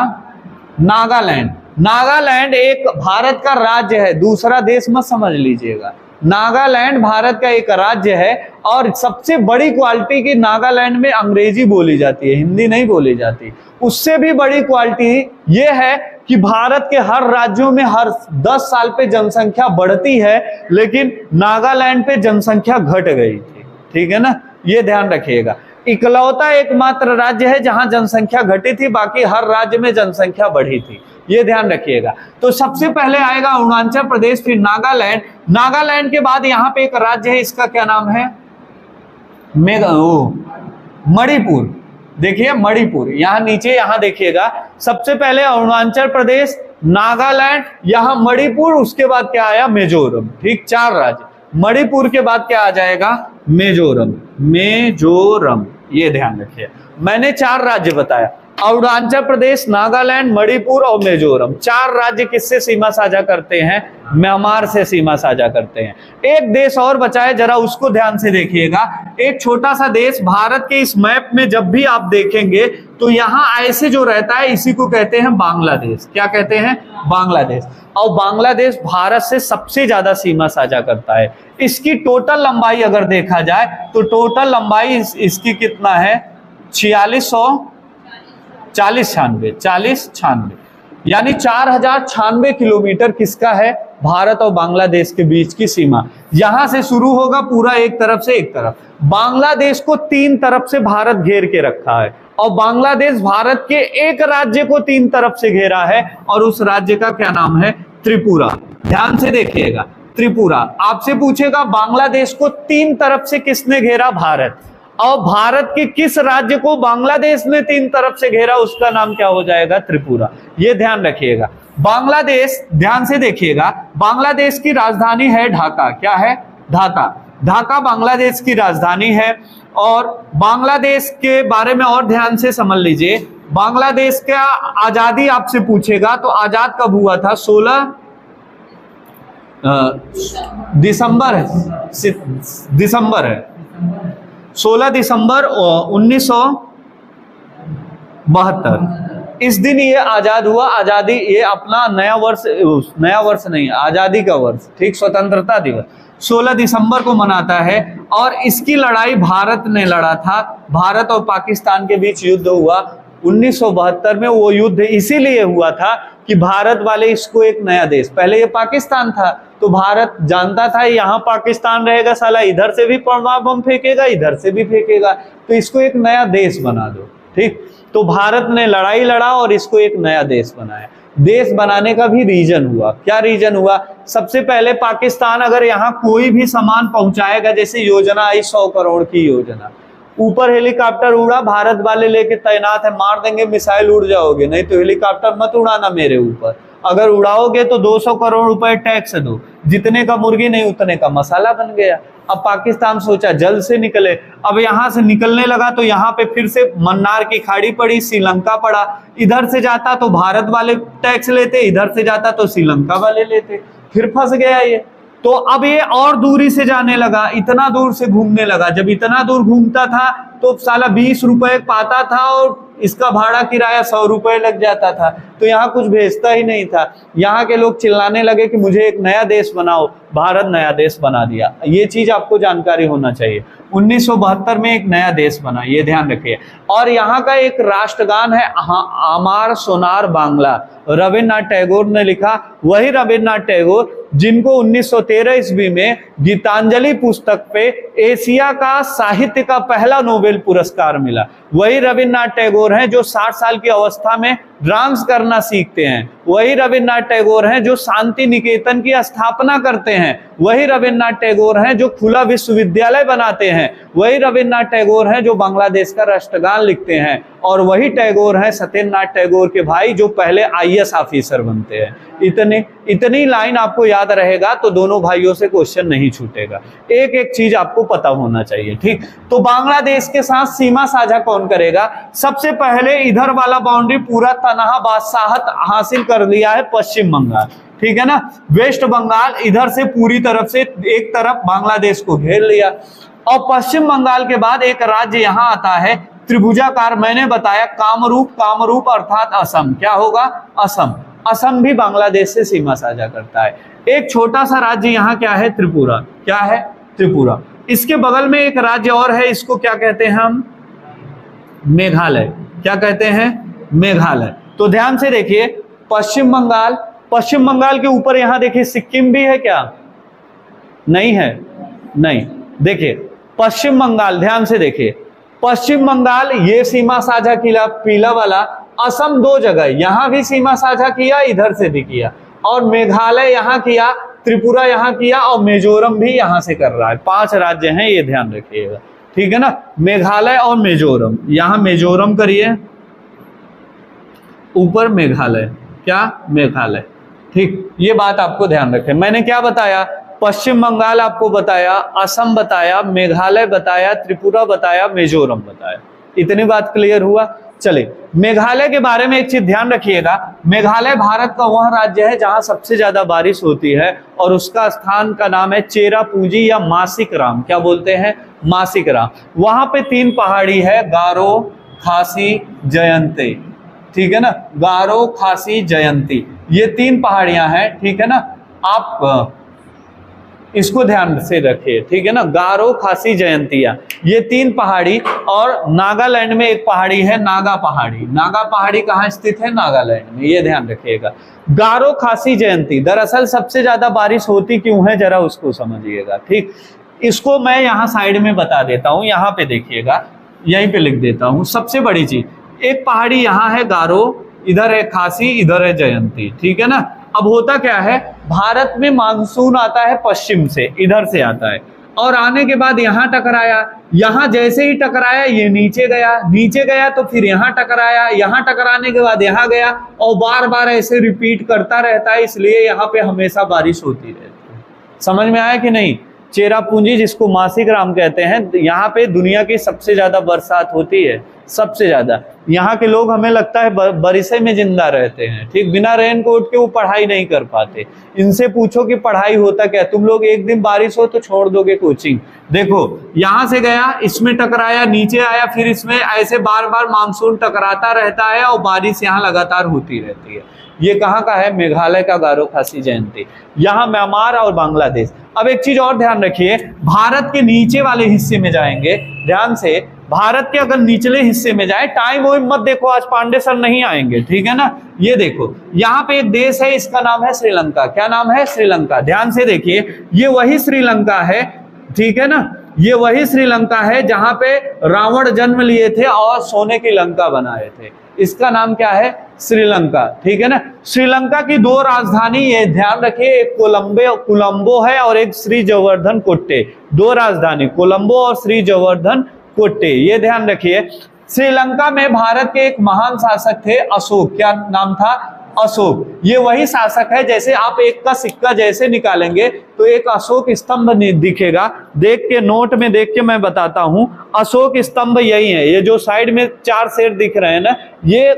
A: नागालैंड। नागालैंड एक भारत का राज्य है, दूसरा देश मत समझ लीजिएगा। नागालैंड भारत का एक राज्य है और सबसे बड़ी क्वालिटी की नागालैंड में अंग्रेजी बोली जाती है, हिंदी नहीं बोली जाती। उससे भी बड़ी क्वालिटी ये है कि भारत के हर राज्यों में हर 10 साल पे जनसंख्या बढ़ती है, लेकिन नागालैंड पे जनसंख्या घट गई थी, ठीक है ना, ये ध्यान रखिएगा। इकलौता एकमात्र राज्य है जहां जनसंख्या घटी थी, बाकी हर राज्य में जनसंख्या बढ़ी थी, ये ध्यान रखिएगा। तो सबसे पहले आएगा अरुणाचल प्रदेश, फिर नागालैंड। नागालैंड के बाद यहाँ पे एक राज्य है, इसका क्या नाम है? मणिपुर। देखिए मणिपुर, यहाँ नीचे यहाँ देखिएगा। सबसे पहले अरुणाचल प्रदेश, नागालैंड, यहां मणिपुर, उसके बाद क्या आया मिजोरम। ठीक, 4 राज्य। मणिपुर के बाद क्या आ जाएगा? मिजोरम। मिजोरम, ये ध्यान रखिए, मैंने 4 राज्य बताया। अरुणाचल प्रदेश, नागालैंड, मणिपुर और मिजोरम, 4 राज्य किससे सीमा साझा करते हैं? म्यांमार से सीमा साझा करते हैं। एक देश और बचा है, जरा उसको ध्यान से देखिएगा। एक छोटा सा देश, भारत के इस मैप में जब भी आप देखेंगे तो यहां ऐसे जो रहता है, इसी को कहते हैं बांग्लादेश। क्या कहते हैं? बांग्लादेश। और बांग्लादेश भारत से सबसे ज्यादा सीमा साझा करता है। इसकी टोटल लंबाई अगर देखा जाए तो टोटल लंबाई इसकी कितना है? 4696, यानी 4096 किलोमीटर किसका है? भारत और बांग्लादेश के बीच की सीमा। यहां से शुरू होगा पूरा, एक तरफ से एक तरफ। बांग्लादेश को 3 तरफ से भारत घेर के रखा है, और बांग्लादेश भारत के एक राज्य को 3 तरफ से घेरा है, और उस राज्य का क्या नाम है? त्रिपुरा। ध्यान से देखिएगा, त्रिपुरा। आपसे पूछेगा बांग्लादेश को 3 तरफ से किसने घेरा? भारत। और भारत के किस राज्य को बांग्लादेश ने 3 तरफ से घेरा? उसका नाम क्या हो जाएगा? त्रिपुरा। ये ध्यान रखिएगा। बांग्लादेश, ध्यान से देखिएगा, बांग्लादेश की राजधानी है ढाका। क्या है? ढाका। ढाका बांग्लादेश की राजधानी है। और बांग्लादेश के बारे में और ध्यान से समझ लीजिए, बांग्लादेश का आजादी आपसे पूछेगा तो आजाद कब हुआ था? 16 दिसंबर है, 16 दिसंबर 1972 इस दिन ये आजाद हुआ। आजादी, ये अपना नया वर्ष नहीं, आजादी का वर्ष, ठीक, स्वतंत्रता दिवस 16 दिसंबर को मनाता है। और इसकी लड़ाई भारत ने लड़ा था। भारत और पाकिस्तान के बीच युद्ध हुआ 1972 में। वो युद्ध इसीलिए हुआ था कि भारत वाले इसको एक नया देश, पहले ये पाकिस्तान था तो भारत जानता था यहाँ पाकिस्तान रहेगा, साला इधर से भी परमाणु बम फेंकेगा, इधर से भी फेंकेगा, तो इसको एक नया देश बना दो। ठीक, तो भारत ने लड़ाई लड़ा और इसको एक नया देश बनाया। देश बनाने का भी रीजन हुआ। क्या रीजन हुआ? सबसे पहले पाकिस्तान अगर यहाँ कोई भी सामान पहुंचाएगा, जैसे योजना आई 100 करोड़ की योजना, ऊपर हेलीकॉप्टर उड़ा, भारत वाले लेके तैनात है, मार देंगे, मिसाइल उड़ जाओगे, नहीं तो हेलीकॉप्टर मत उड़ाना मेरे ऊपर, अगर उड़ाओगे तो 200 करोड़ रुपए टैक्स दो, जितने का मुर्गी नहीं उतने का मसाला बन गया। अब पाकिस्तान सोचा जल्द से निकले, अब यहां से निकलने लगा तो यहाँ पे फिर से मन्नार की खाड़ी पड़ी, श्रीलंका पड़ा, इधर से जाता तो भारत वाले टैक्स लेते, इधर से जाता तो श्रीलंका वाले लेते, फिर फंस गया ये। तो अब ये और दूरी से जाने लगा, इतना दूर से घूमने लगा। जब इतना दूर घूमता था तो साला 20 रुपए पाता था और इसका भाड़ा किराया 100 रुपए लग जाता था, तो यहाँ कुछ भेजता ही नहीं था। यहाँ के लोग चिल्लाने लगे कि मुझे एक नया देश बनाओ, भारत नया देश बना दिया। ये चीज आपको जानकारी होना चाहिए, 1972 में एक नया देश बना, ये ध्यान रखिए। और यहाँ का एक राष्ट्रगान है आमार सोनार बांग्ला, रविन्द्रनाथ टैगोर ने लिखा। वही रविन्द्रनाथ टैगोर जिनको 1913 ईस्वी में गीतांजलि पुस्तक पे एशिया का साहित्य का पहला नोबेल पुरस्कार मिला, वही रविन्द्रनाथ टैगोर हैं जो 60 साल की अवस्था में डांस करना सीखते हैं, वही रविन्द्रनाथ टैगोर हैं जो शांति निकेतन की स्थापना करते हैं, वही रविन्द्रनाथ टैगोर हैं जो खुला विश्वविद्यालय बनाते हैं, वही रविन्द्रनाथ टैगोर हैं जो बांग्लादेश का राष्ट्रगान लिखते हैं, और वही टैगोर हैं सत्येंद्रनाथ टैगोर के भाई जो पहले IAS ऑफिसर बनते हैं। इतनी लाइन आपको याद रहेगा तो दोनों भाइयों से क्वेश्चन नहीं छूटेगा। एक एक चीज आपको पता होना चाहिए। ठीक, तो बांग्लादेश के साथ सीमा साझा कौन करेगा? सबसे पहले इधर वाला बाउंड्री पूरा तनहा बादशाहत हासिल कर लिया है पश्चिम बंगाल, ठीक है ना। वेस्ट बंगाल इधर से पूरी तरफ से एक तरफ बांग्लादेश को घेर लिया, और पश्चिम बंगाल के बाद एक राज्य यहाँ आता है त्रिभुजाकार, मैंने बताया कामरूप अर्थात असम। क्या होगा? असम। असम भी बांग्लादेश से सीमा साझा करता है। एक छोटा सा राज्य यहाँ क्या है? त्रिपुरा। क्या है? त्रिपुरा। इसके बगल में एक राज्य और है, इसको क्या कहते हैं हम? मेघालय। क्या कहते हैं? मेघालय। तो ध्यान से देखिए, पश्चिम बंगाल के ऊपर यहाँ देखिए सिक्किम भी है क्या? नहीं है, नहीं। देखिए पश्चिम बंगाल, ध्यान से देखिए, पश्चिम बंगाल ये सीमा साझा किया, पीला वाला। असम 2 जगह, यहां भी सीमा साझा किया, इधर से भी किया, और मेघालय यहां किया, त्रिपुरा यहां किया, और मिजोरम भी यहां से कर रहा है। 5 राज्य हैं, ये ध्यान रखिएगा, ठीक है ना। मेघालय और मिजोरम, यहां मिजोरम करिए, ऊपर मेघालय, क्या? मेघालय। ठीक, ये बात आपको ध्यान रखें। मैंने क्या बताया? पश्चिम बंगाल आपको बताया, असम बताया, मेघालय बताया, त्रिपुरा बताया, मिजोरम बताया। इतनी बात क्लियर हुआ? चलिए, मेघालय के बारे में एक चीज ध्यान रखिएगा। मेघालय भारत का वह राज्य है जहां सबसे ज्यादा बारिश होती है और उसका स्थान का नाम है चेरापूंजी या मासिकराम। क्या बोलते हैं? मासिकराम। वहां पे 3 पहाड़ी है, गारो, खासी, जयंती। ठीक है ना, गारो, खासी, जयंती, ये 3 पहाड़ियां हैं। ठीक है ना, आप इसको ध्यान से रखिए। ठीक है ना, गारो, खासी, जयंतिया, ये 3 पहाड़ी। और नागालैंड में एक पहाड़ी है, नागा पहाड़ी। नागा पहाड़ी कहाँ स्थित है? नागालैंड में, ये ध्यान रखिएगा। गारो, खासी, जयंती, दरअसल सबसे ज्यादा बारिश होती क्यों है, जरा उसको समझिएगा। ठीक, इसको मैं यहाँ साइड में बता देता हूँ, यहाँ पे देखिएगा, यहीं पे लिख देता हूँ। सबसे बड़ी चीज, एक पहाड़ी यहाँ है गारो, इधर है खासी, इधर है जयंती। ठीक है ना, अब होता क्या है, भारत में मानसून आता है पश्चिम से, इधर से आता है, और आने के बाद यहाँ टकराया। यहाँ जैसे ही टकराया ये नीचे गया, नीचे गया तो फिर यहाँ टकराया, यहाँ टकराने के बाद यहाँ गया, और बार बार ऐसे रिपीट करता रहता है, इसलिए यहाँ पे हमेशा बारिश होती रहती है। समझ में आया कि नहीं? चेरापूंजी, जिसको मासिकराम कहते हैं, यहाँ पे दुनिया की सबसे ज्यादा बरसात होती है, सबसे ज्यादा। यहाँ के लोग, हमें लगता है, बारिशे में जिंदा रहते हैं। ठीक, बिना रेनकोट के वो पढ़ाई नहीं कर पाते। इनसे पूछो कि पढ़ाई होता क्या, तुम लोग एक दिन बारिश हो तो छोड़ दोगे कोचिंग। देखो, यहां से गया, इसमें टकराया, नीचे आया, फिर इसमें, ऐसे बार बार मानसून टकराता रहता है और बारिश यहाँ लगातार होती रहती है। ये कहाँ का है? मेघालय का गारो, खासी, जयंती। यहाँ म्यांमार और बांग्लादेश। अब एक चीज और ध्यान रखिए, भारत के नीचे वाले हिस्से में जाएंगे, ध्यान से, भारत के अगर निचले हिस्से में जाए, टाइम वो मत देखो, आज पांडे सर नहीं आएंगे। ठीक है ना, ये देखो, यहाँ पे एक देश है, इसका नाम है श्रीलंका। क्या नाम है? श्रीलंका। ध्यान से देखिए, ये वही श्रीलंका है। ठीक है ना, ये वही श्रीलंका है जहां पे रावण जन्म लिए थे और सोने की लंका बनाए थे। इसका नाम क्या है? श्रीलंका। ठीक है ना, श्रीलंका की 2 राजधानी, ये ध्यान रखिए, एक कोलंबो है और एक श्री जयवर्धन कोट्टे। 2 राजधानी, कोलंबो और श्री जयवर्धन कोट्टे, ये ध्यान रखिए। श्रीलंका में भारत के एक महान शासक थे, अशोक। क्या नाम था? अशोक। ये वही शासक है, जैसे आप एक का सिक्का जैसे निकालेंगे तो एक अशोक स्तंभ दिखेगा। देख के, नोट में देख के मैं बताता हूं, अशोक स्तंभ यही है। ये जो साइड में 4 शेर दिख रहे हैं ना, ये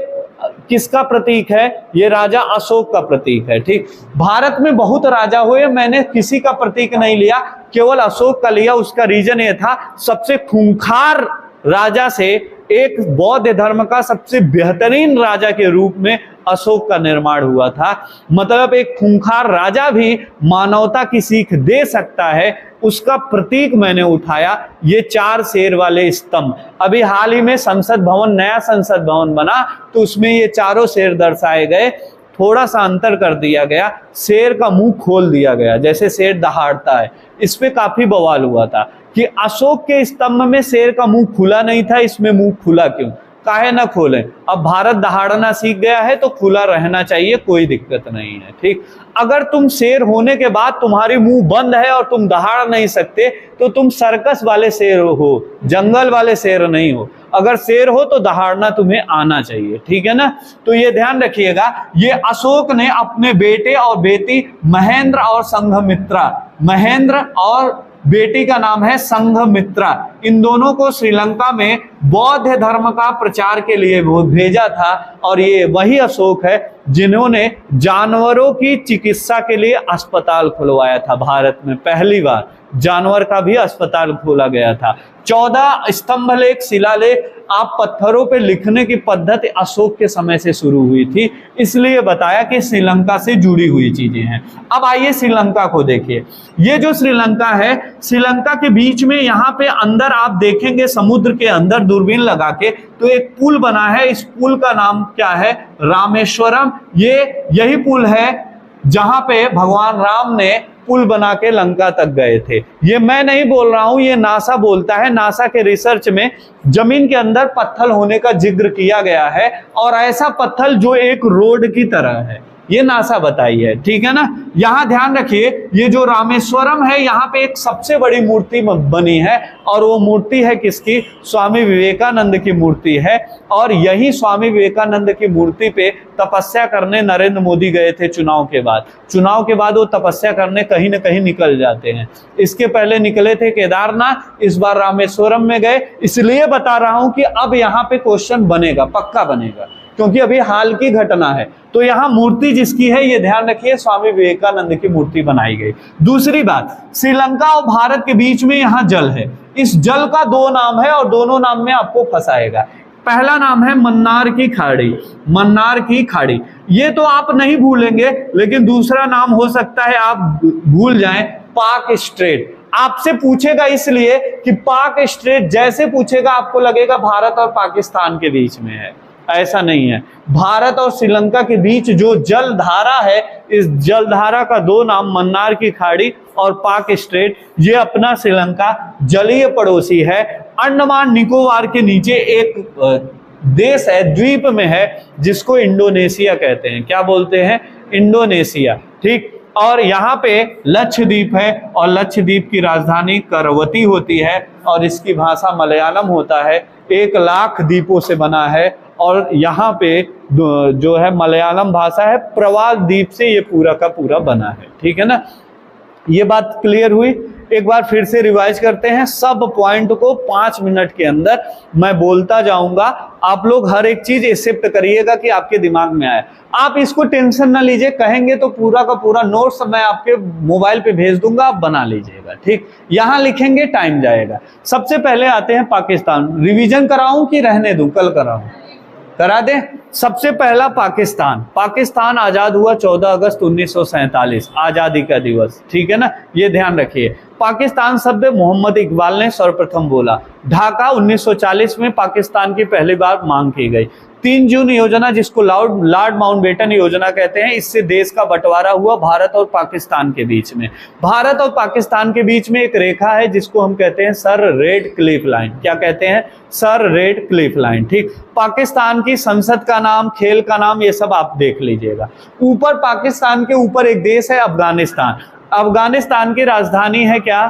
A: किसका प्रतीक है? ये राजा अशोक का प्रतीक है। ठीक, भारत में बहुत राजा हुए, मैंने किसी का प्रतीक नहीं लिया, केवल अशोक का लिया। उसका रीजन ये था, सबसे खूंखार राजा से एक बौद्ध धर्म का सबसे बेहतरीन राजा के रूप में अशोक का निर्माण हुआ था। मतलब एक खूंखार राजा भी मानवता की सीख दे सकता है, उसका प्रतीक मैंने उठाया, ये 4 शेर वाले स्तंभ। अभी हाल ही में संसद भवन, नया संसद भवन बना, तो उसमें ये 4 शेर दर्शाए गए। थोड़ा सा अंतर कर दिया गया, शेर का मुंह खोल दिया गया, जैसे शेर दहाड़ता है। इस पे काफी बवाल हुआ था कि अशोक के स्तंभ में शेर का मुंह खुला नहीं था, इसमें मुंह खुला क्यों? काहे ना खोलें? अब भारत दहाड़ना सीख गया है तो खुला रहना चाहिए, कोई दिक्कत नहीं है। ठीक, अगर तुम शेर होने के बाद तुम्हारी मुंह बंद है और तुम दहाड़ नहीं सकते, तो तुम सर्कस वाले शेर हो, जंगल वाले शेर नहीं हो। अगर शेर हो तो दहाड़ना तुम्हें आना चाहिए। ठीक है ना, तो ये ध्यान रखिएगा। ये अशोक ने अपने बेटे और बेटी महेंद्र और संघमित्रा, महेंद्र और बेटी का नाम है संघमित्रा, इन दोनों को श्रीलंका में बौद्ध धर्म का प्रचार के लिए भेजा था। और ये वही अशोक है जिन्होंने जानवरों की चिकित्सा के लिए अस्पताल खुलवाया था। भारत में पहली बार जानवर का भी अस्पताल खोला गया था। 14 स्तंभलेख, शिलालेख, आप पत्थरों पे लिखने की पद्धति अशोक के समय से शुरू हुई थी, इसलिए बताया कि श्रीलंका से जुड़ी हुई चीजें हैं। अब आइए श्रीलंका को देखिए। ये जो श्रीलंका है, श्रीलंका के बीच में यहाँ पे अंदर आप देखेंगे, समुद्र के अंदर दूरबीन लगा के, तो एक पुल बना है। इस पुल का नाम क्या है? रामेश्वरम। ये यही पुल है जहां पे भगवान राम ने पुल बना के लंका तक गए थे। ये मैं नहीं बोल रहा हूं, ये नासा बोलता है। नासा के रिसर्च में जमीन के अंदर पत्थर होने का जिक्र किया गया है, और ऐसा पत्थर जो एक रोड की तरह है। ये नासा बताई है, ठीक है ना। यहां ध्यान रखिए, ये जो रामेश्वरम है यहाँ पे एक सबसे बड़ी मूर्ति बनी है, और वो मूर्ति है किसकी? स्वामी विवेकानंद की मूर्ति है। और यही स्वामी विवेकानंद की मूर्ति पे तपस्या करने नरेंद्र मोदी गए थे चुनाव के बाद। चुनाव के बाद वो तपस्या करने कहीं ना कहीं निकल जाते हैं। इसके पहले निकले थे केदारनाथ, इस बार रामेश्वरम में गए। इसलिए बता रहा हूं कि अब यहाँ पे क्वेश्चन बनेगा, पक्का बनेगा, क्योंकि अभी हाल की घटना है। तो यहाँ मूर्ति जिसकी है, ये ध्यान रखिए, स्वामी विवेकानंद की मूर्ति बनाई गई। दूसरी बात, श्रीलंका और भारत के बीच में यहाँ जल है। इस जल का दो नाम है, और दोनों नाम में आपको फंसाएगा। पहला नाम है मन्नार की खाड़ी। मन्नार की खाड़ी, ये तो आप नहीं भूलेंगे, लेकिन दूसरा नाम हो सकता है आप भूल जाएं, पाक स्ट्रेट। आपसे पूछेगा इसलिए कि पाक स्ट्रेट जैसे पूछेगा आपको लगेगा भारत और पाकिस्तान के बीच में है। ऐसा नहीं है। भारत और श्रीलंका के बीच जो जलधारा है, इस जलधारा का दो नाम मन्नार की खाड़ी और पाक स्ट्रेट। ये अपना श्रीलंका जलीय पड़ोसी है। अंडमान निकोबार के नीचे एक देश है, द्वीप में है, जिसको इंडोनेशिया कहते हैं। क्या बोलते हैं? इंडोनेशिया, ठीक। और यहाँ पे लक्षद्वीप है, और लक्षद्वीप की राजधानी करवती होती है, और इसकी भाषा मलयालम होता है। 1 लाख द्वीपों से बना है, और यहाँ पे जो है मलयालम भाषा है, प्रवाल द्वीप से ये पूरा का पूरा बना है, ठीक है ना। ये बात क्लियर हुई। एक बार फिर से रिवाइज करते हैं सब पॉइंट को। 5 मिनट के अंदर मैं बोलता जाऊंगा, आप लोग हर एक चीज एक्सेप्ट करिएगा कि आपके दिमाग में आए। आप इसको टेंशन ना लीजिए, कहेंगे तो पूरा का पूरा नोट्स मैं आपके मोबाइल पे भेज दूंगा, आप बना लीजिएगा, ठीक। यहां लिखेंगे, टाइम जाएगा। सबसे पहले आते हैं पाकिस्तान। रिवीजन कराऊं कि रहने दूं? कल कराऊं? करा दें। सबसे पहला पाकिस्तान। पाकिस्तान आजाद हुआ 14 अगस्त 1947, आजादी का दिवस, ठीक है ना। ये ध्यान रखिए। पाकिस्तान शब्द मोहम्मद इकबाल ने सर्वप्रथम बोला। ढाका 1940 में पाकिस्तान की पहली बार मांग की गई। 3 जून योजना, जिसको लॉर्ड माउंटबेटन योजना कहते हैं, इससे देश का बंटवारा हुआ भारत और पाकिस्तान के बीच में। भारत और पाकिस्तान के बीच में एक रेखा है जिसको हम कहते हैं सर रेड क्लिफ लाइन। क्या कहते हैं? सर रेड क्लिफ लाइन, ठीक। पाकिस्तान की संसद का नाम, खेल का नाम, ये सब आप देख लीजिएगा। ऊपर पाकिस्तान के ऊपर एक देश है अफगानिस्तान। अफगानिस्तान की राजधानी है क्या?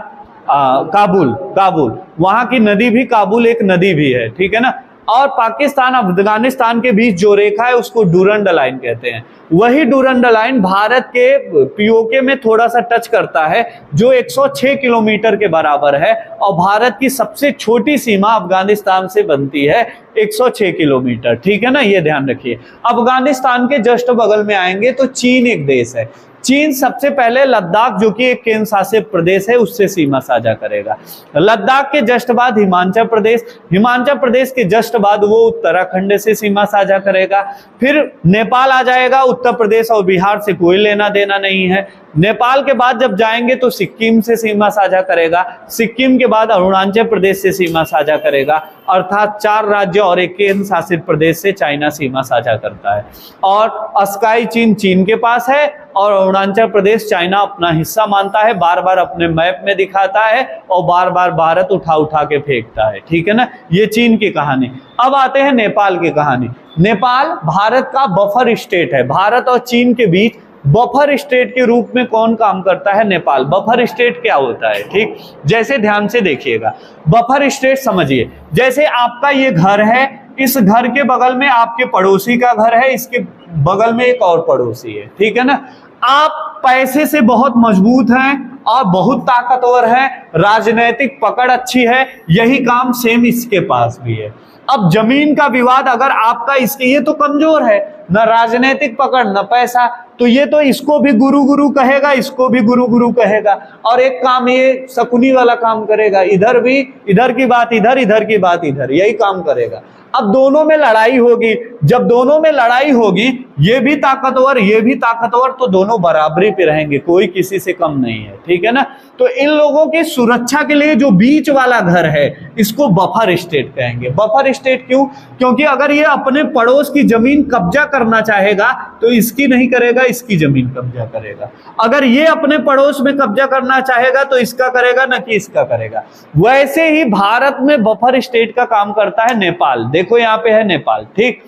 A: काबुल। काबुल, वहां की नदी भी काबुल एक नदी भी है, ठीक है ना। और पाकिस्तान अफगानिस्तान के बीच जो रेखा है उसको डूरंड लाइन कहते हैं। वही डूरंड लाइन भारत के पीओके में थोड़ा सा टच करता है, जो 106 किलोमीटर के बराबर है, और भारत की सबसे छोटी सीमा अफगानिस्तान से बनती है 106 किलोमीटर, ठीक है ना। ये ध्यान रखिए। अफगानिस्तान के जस्ट बगल में आएंगे तो चीन एक देश है। चीन सबसे पहले लद्दाख, जो कि एक केंद्र शासित प्रदेश है, उससे सीमा साझा करेगा। लद्दाख के जस्ट बाद हिमाचल प्रदेश, हिमाचल प्रदेश के जस्ट बाद वो उत्तराखंड से सीमा साझा करेगा। फिर नेपाल आ जाएगा। उत्तर प्रदेश और बिहार से कोई लेना देना नहीं है। नेपाल के बाद जब जाएंगे तो सिक्किम से सीमा साझा करेगा। सिक्किम के बाद अरुणाचल प्रदेश से सीमा साझा करेगा। अर्थात 4 राज्य और एक केंद्र शासित प्रदेश से चाइना सीमा साझा करता है। और स्काई चीन चीन के पास है, और अरुणाचल प्रदेश चाइना अपना हिस्सा मानता है, बार बार अपने मैप में दिखाता है, और बार बार भारत उठा उठा के फेंकता है, ठीक है ना। ये चीन की कहानी। अब आते हैं नेपाल की कहानी। नेपाल भारत का बफर स्टेट है। भारत और चीन के बीच बफर स्टेट के रूप में कौन काम करता है? नेपाल। बफर स्टेट क्या होता है? ठीक, जैसे ध्यान से देखिएगा। बफर स्टेट समझिए, जैसे आपका ये घर है, इस घर के बगल में आपके पड़ोसी का घर है, इसके बगल में एक और पड़ोसी है, ठीक है ना। आप पैसे से बहुत मजबूत हैं और बहुत ताकतवर हैं, राजनीतिक पकड़ अच्छी है, यही काम सेम इसके पास भी है। अब जमीन का विवाद अगर आपका इसके, ये तो कमजोर है, न राजनीतिक पकड़ न पैसा, तो ये तो इसको भी गुरु गुरु कहेगा, इसको भी गुरु गुरु कहेगा, और एक काम ये शकुनी वाला काम करेगा, इधर भी, इधर की बात इधर, इधर की बात इधर, यही काम करेगा। अब दोनों में लड़ाई होगी, जब दोनों में लड़ाई होगी, ये भी ताकतवर, तो दोनों बराबरी पे रहेंगे, कोई किसी से कम नहीं है, ठीक है ना। तो इन लोगों की सुरक्षा के लिए जो बीच वाला घर है, इसको बफर स्टेट कहेंगे। बफर स्टेट क्यों? क्योंकि अगर ये अपने पड़ोस की जमीन कब्जा करना चाहेगा तो इसकी नहीं करेगा, इसकी जमीन कब्जा करेगा। अगर ये अपने पड़ोस में कब्जा करना चाहेगा तो इसका करेगा, न कि इसका करेगा। वैसे ही भारत में बफर स्टेट का काम करता है नेपाल। देखो यहाँ पे है नेपाल, ठीक।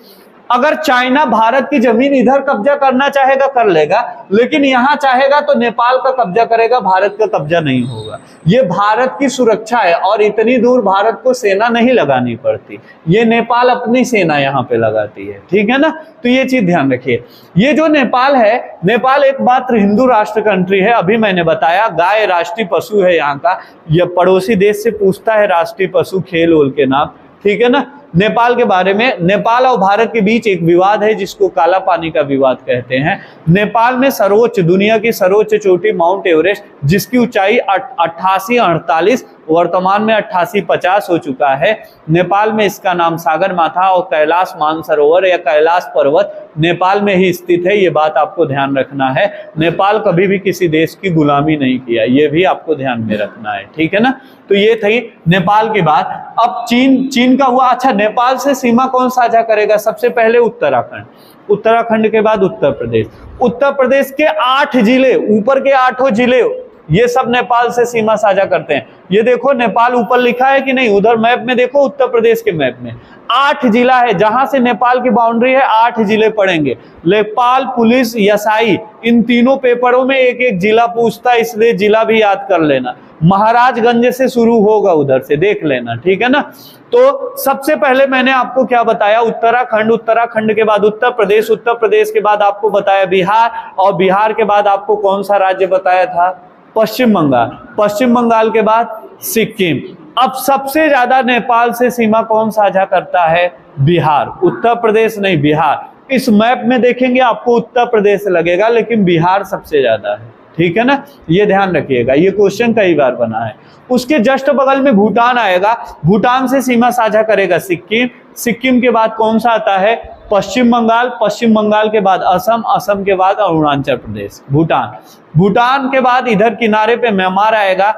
A: अगर चाइना भारत की जमीन इधर कब्जा करना चाहेगा कर लेगा, लेकिन यहां चाहेगा तो नेपाल का कब्जा करेगा, भारत का कब्जा नहीं होगा। ये भारत की सुरक्षा है और इतनी दूर भारत को सेना नहीं लगानी पड़ती, ये नेपाल अपनी सेना यहाँ पे लगाती है, ठीक है ना। तो ये चीज ध्यान रखिए। ये जो नेपाल है, नेपाल एकमात्र हिंदू राष्ट्र कंट्री है। अभी मैंने बताया गाय राष्ट्रीय पशु है यहाँ का। यह पड़ोसी देश से पूछता है राष्ट्रीय पशु खेल ओल के नाम, ठीक है ना। नेपाल के बारे में, नेपाल और भारत के बीच एक विवाद है जिसको काला पानी का विवाद कहते हैं। नेपाल में सर्वोच्च, दुनिया की सर्वोच्च चोटी माउंट एवरेस्ट, जिसकी ऊंचाई 8848, वर्तमान में 8850 हो चुका है। नेपाल में इसका नाम सागर माथा और कैलाश मानसरोवर या कैलाश पर्वत नेपाल में ही स्थित है। ये बात आपको ध्यान रखना है। नेपाल कभी भी किसी देश की गुलामी नहीं किया, ये भी आपको ध्यान में रखना है, ठीक है ना। तो ये थी नेपाल की बात। अब चीन का हुआ। अच्छा, नेपाल से सीमा कौन साझा करेगा? सबसे पहले उत्तराखंड, उत्तराखंड के बाद उत्तर प्रदेश। उत्तर प्रदेश के 8 जिले, ऊपर के 8 जिले, ये सब नेपाल से सीमा साझा करते हैं। ये देखो नेपाल ऊपर लिखा है कि नहीं, उधर मैप में देखो, उत्तर प्रदेश के मैप में 8 जिला है जहां से नेपाल की बाउंड्री है। 8 जिले पड़ेंगे। लेखपाल, पुलिस, यसाई, इन तीनों पेपरों में एक एक जिला पूछता है, इसलिए जिला भी याद कर लेना। महाराजगंज से शुरू होगा, उधर से देख लेना, ठीक है ना। तो सबसे पहले मैंने आपको क्या बताया? उत्तराखंड, उत्तराखंड के बाद उत्तर प्रदेश, उत्तर प्रदेश के बाद आपको बताया बिहार, और बिहार के बाद आपको कौन सा राज्य बताया था? पश्चिम बंगाल। पश्चिम बंगाल के बाद सिक्किम। अब सबसे ज्यादा नेपाल से सीमा कौन साझा करता है? बिहार। उत्तर प्रदेश नहीं, बिहार। इस मैप में देखेंगे आपको उत्तर प्रदेश लगेगा, लेकिन बिहार सबसे ज्यादा है, ठीक है ना। ये ध्यान रखिएगा, ये क्वेश्चन कई बार बना है। उसके जस्ट बगल में भूटान आएगा, भूटान से सीमा साझा करेगा सिक्किम। सिक्किम के बाद कौन सा आता है? पश्चिम बंगाल। पश्चिम बंगाल के बाद असम, असम के बाद अरुणाचल प्रदेश। भूटान, भूटान के बाद इधर किनारे पे म्यांमार आएगा।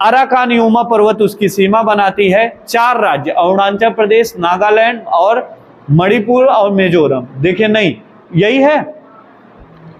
A: अराकान योमा पर्वत उसकी सीमा बनाती है। 4 राज्य, अरुणाचल प्रदेश, नागालैंड और मणिपुर और मिजोरम। देखिए नहीं, यही है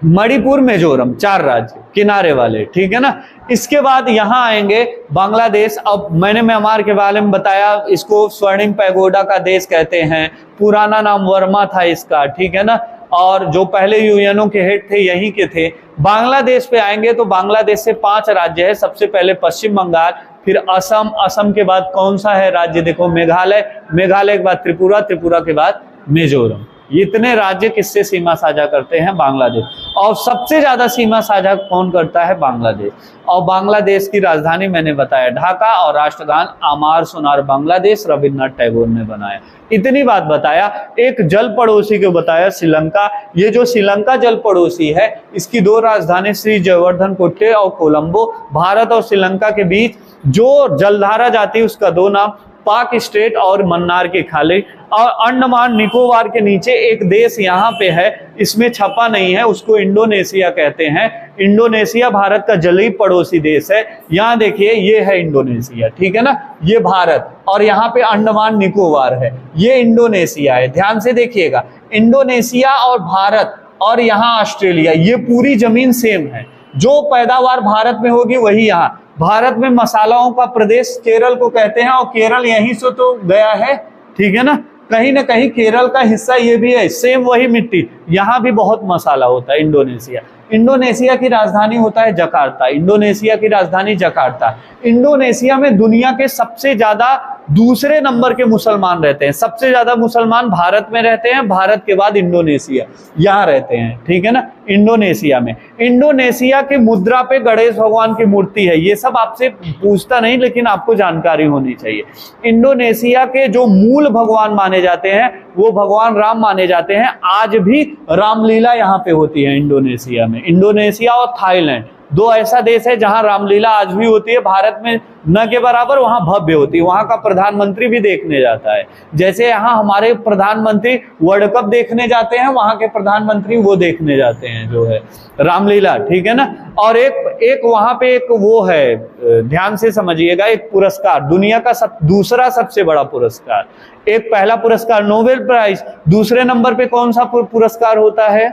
A: मणिपुर, मिजोरम, 4 राज्य किनारे वाले, ठीक है ना। इसके बाद यहाँ आएंगे बांग्लादेश। अब मैंने म्यांमार के बारे में बताया, इसको स्वर्णिम पैगोडा का देश कहते हैं, पुराना नाम वर्मा था इसका, ठीक है ना। और जो पहले यूएनओ के हेड थे यहीं के थे। बांग्लादेश पे आएंगे तो बांग्लादेश से 5 राज्य है। सबसे पहले पश्चिम बंगाल, फिर असम, असम के बाद कौन सा है राज्य? देखो मेघालय, मेघालय के बाद त्रिपुरा, त्रिपुरा के बाद मिजोरम। इतने राज्य किससे सीमा साझा करते हैं? बांग्लादेश। और सबसे ज्यादा सीमा साझा कौन करता है? बांग्लादेश। और बांग्लादेश की राजधानी मैंने बताया ढाका, और राष्ट्रगान आमार सोनार बांग्लादेश रविन्द्रनाथ टैगोर ने बनाया। इतनी बात बताया। एक जल पड़ोसी को बताया, श्रीलंका। ये जो श्रीलंका जल पड़ोसी है, इसकी 2 राजधानी श्री जयवर्धन कोट्टे और कोलंबो। भारत और श्रीलंका के बीच जो जलधारा जाती है उसका 2 नाम, पाक स्ट्रेट और मन्नार के खाली। और अंडमान निकोबार के नीचे एक देश यहाँ पे है, इसमें छपा नहीं है, उसको इंडोनेशिया कहते हैं। इंडोनेशिया भारत का जलीय पड़ोसी देश है। यहाँ देखिए, ये है इंडोनेशिया, ठीक है ना। ये भारत, और यहाँ पे अंडमान निकोबार है, ये इंडोनेशिया है। ध्यान से देखिएगा, इंडोनेशिया और भारत, और यहाँ ऑस्ट्रेलिया, ये पूरी जमीन सेम है। जो पैदावार भारत में होगी वही यहाँ। भारत में मसालाओं का प्रदेश केरल को कहते हैं, और केरल यहीं से तो गया है, ठीक है ना। कहीं ना कहीं केरल का हिस्सा ये भी है, सेम वही मिट्टी। यहाँ भी बहुत मसाला होता है। इंडोनेशिया, इंडोनेशिया की राजधानी होता है जकार्ता। इंडोनेशिया की राजधानी जकार्ता। इंडोनेशिया में दुनिया के सबसे ज्यादा दूसरे नंबर के मुसलमान रहते हैं। सबसे ज्यादा मुसलमान भारत में रहते हैं, भारत के बाद इंडोनेशिया यहाँ रहते हैं, ठीक है ना। इंडोनेशिया में, इंडोनेशिया की मुद्रा पे गणेश भगवान की मूर्ति है। ये सब आपसे पूछता नहीं, लेकिन आपको जानकारी होनी चाहिए। इंडोनेशिया के जो मूल भगवान माने जाते हैं वो भगवान राम माने जाते हैं। आज भी रामलीला यहाँ पे होती है इंडोनेशिया में। इंडोनेशिया और थाईलैंड 2 ऐसा देश है जहां रामलीला आज भी होती है। भारत में न के बराबर, वहां भव्य होती है। वहां का प्रधानमंत्री भी देखने जाता है। जैसे यहाँ हमारे प्रधानमंत्री वर्ल्ड कप देखने जाते हैं, वहां के प्रधानमंत्री वो देखने जाते हैं, जो है रामलीला, ठीक है ना। और एक वहां पे एक वो है, ध्यान से समझिएगा, एक पुरस्कार, दुनिया का दूसरा सबसे बड़ा पुरस्कार। एक पहला पुरस्कार नोबेल प्राइज, दूसरे नंबर पे कौन सा पुरस्कार होता है?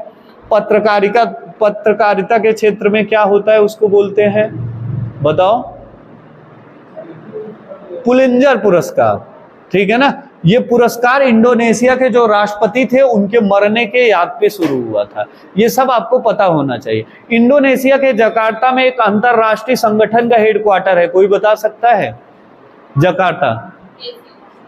A: पत्रकारिता के क्षेत्र में क्या होता है, उसको बोलते हैं, बताओ? पुलिंजर पुरस्कार, ठीक है ना। ये पुरस्कार इंडोनेशिया के जो राष्ट्रपति थे उनके मरने के याद पे शुरू हुआ था। ये सब आपको पता होना चाहिए। इंडोनेशिया के जकार्ता में एक अंतरराष्ट्रीय संगठन का हेडक्वार्टर है, कोई बता सकता है? जकार्ता,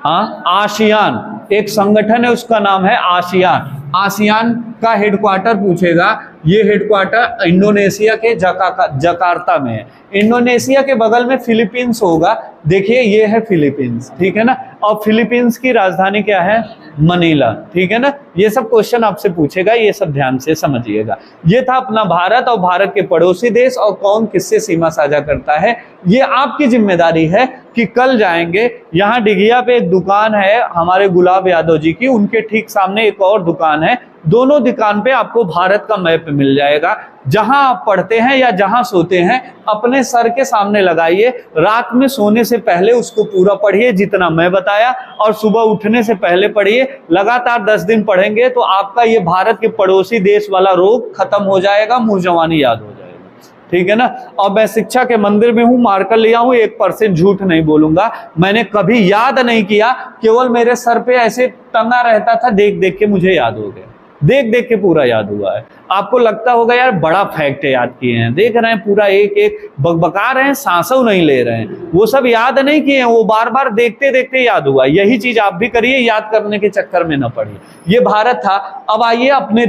A: हाँ, आसियान एक संगठन है, उसका नाम है आसियान। आसियान का हेडक्वार्टर पूछेगा, ये हेडक्वार्टर इंडोनेशिया के जकार्ता में है। इंडोनेशिया के बगल में फिलीपींस होगा, देखिए ये है फिलीपींस, ठीक है ना। और फिलीपींस की राजधानी क्या है? मनीला, ठीक है ना। ये सब क्वेश्चन आपसे पूछेगा, ये सब ध्यान से समझिएगा। ये था अपना भारत और भारत के पड़ोसी देश और कौन किससे सीमा साझा करता है। ये आपकी जिम्मेदारी है कि कल जाएंगे, यहाँ डिगिया पे एक दुकान है हमारे गुलाब यादव जी की, उनके ठीक सामने एक और दुकान है, दोनों दुकान पे आपको भारत का मैप मिल जाएगा। जहां आप पढ़ते हैं या जहां सोते हैं अपने सर के सामने लगाइए, रात में सोने से पहले उसको पूरा पढ़िए जितना मैं बताया, और सुबह उठने से पहले पढ़िए। लगातार 10 दिन पढ़ेंगे तो आपका ये भारत के पड़ोसी देश वाला रोग खत्म हो जाएगा, मुर्जवानी याद हो जाएगा, ठीक है ना। और मैं शिक्षा के मंदिर में हूं, मार्कर लिया हूं, 1% झूठ नहीं बोलूंगा। मैंने कभी याद नहीं किया, केवल मेरे सर पे ऐसे टंगा रहता था, देख देख के मुझे याद हो गया, देख देख के पूरा याद हुआ है। आपको लगता होगा यार बड़ा फैक्ट है, याद किए हैं, देख रहे हैं पूरा एक एक बकबका रहे हैं, सांसों नहीं ले रहे हैं, वो सब याद नहीं किए हैं, वो बार बार देखते देखते याद हुआ। यही चीज आप भी करिए, याद करने के चक्कर में न पड़िए। ये भारत था। अब आइए अपने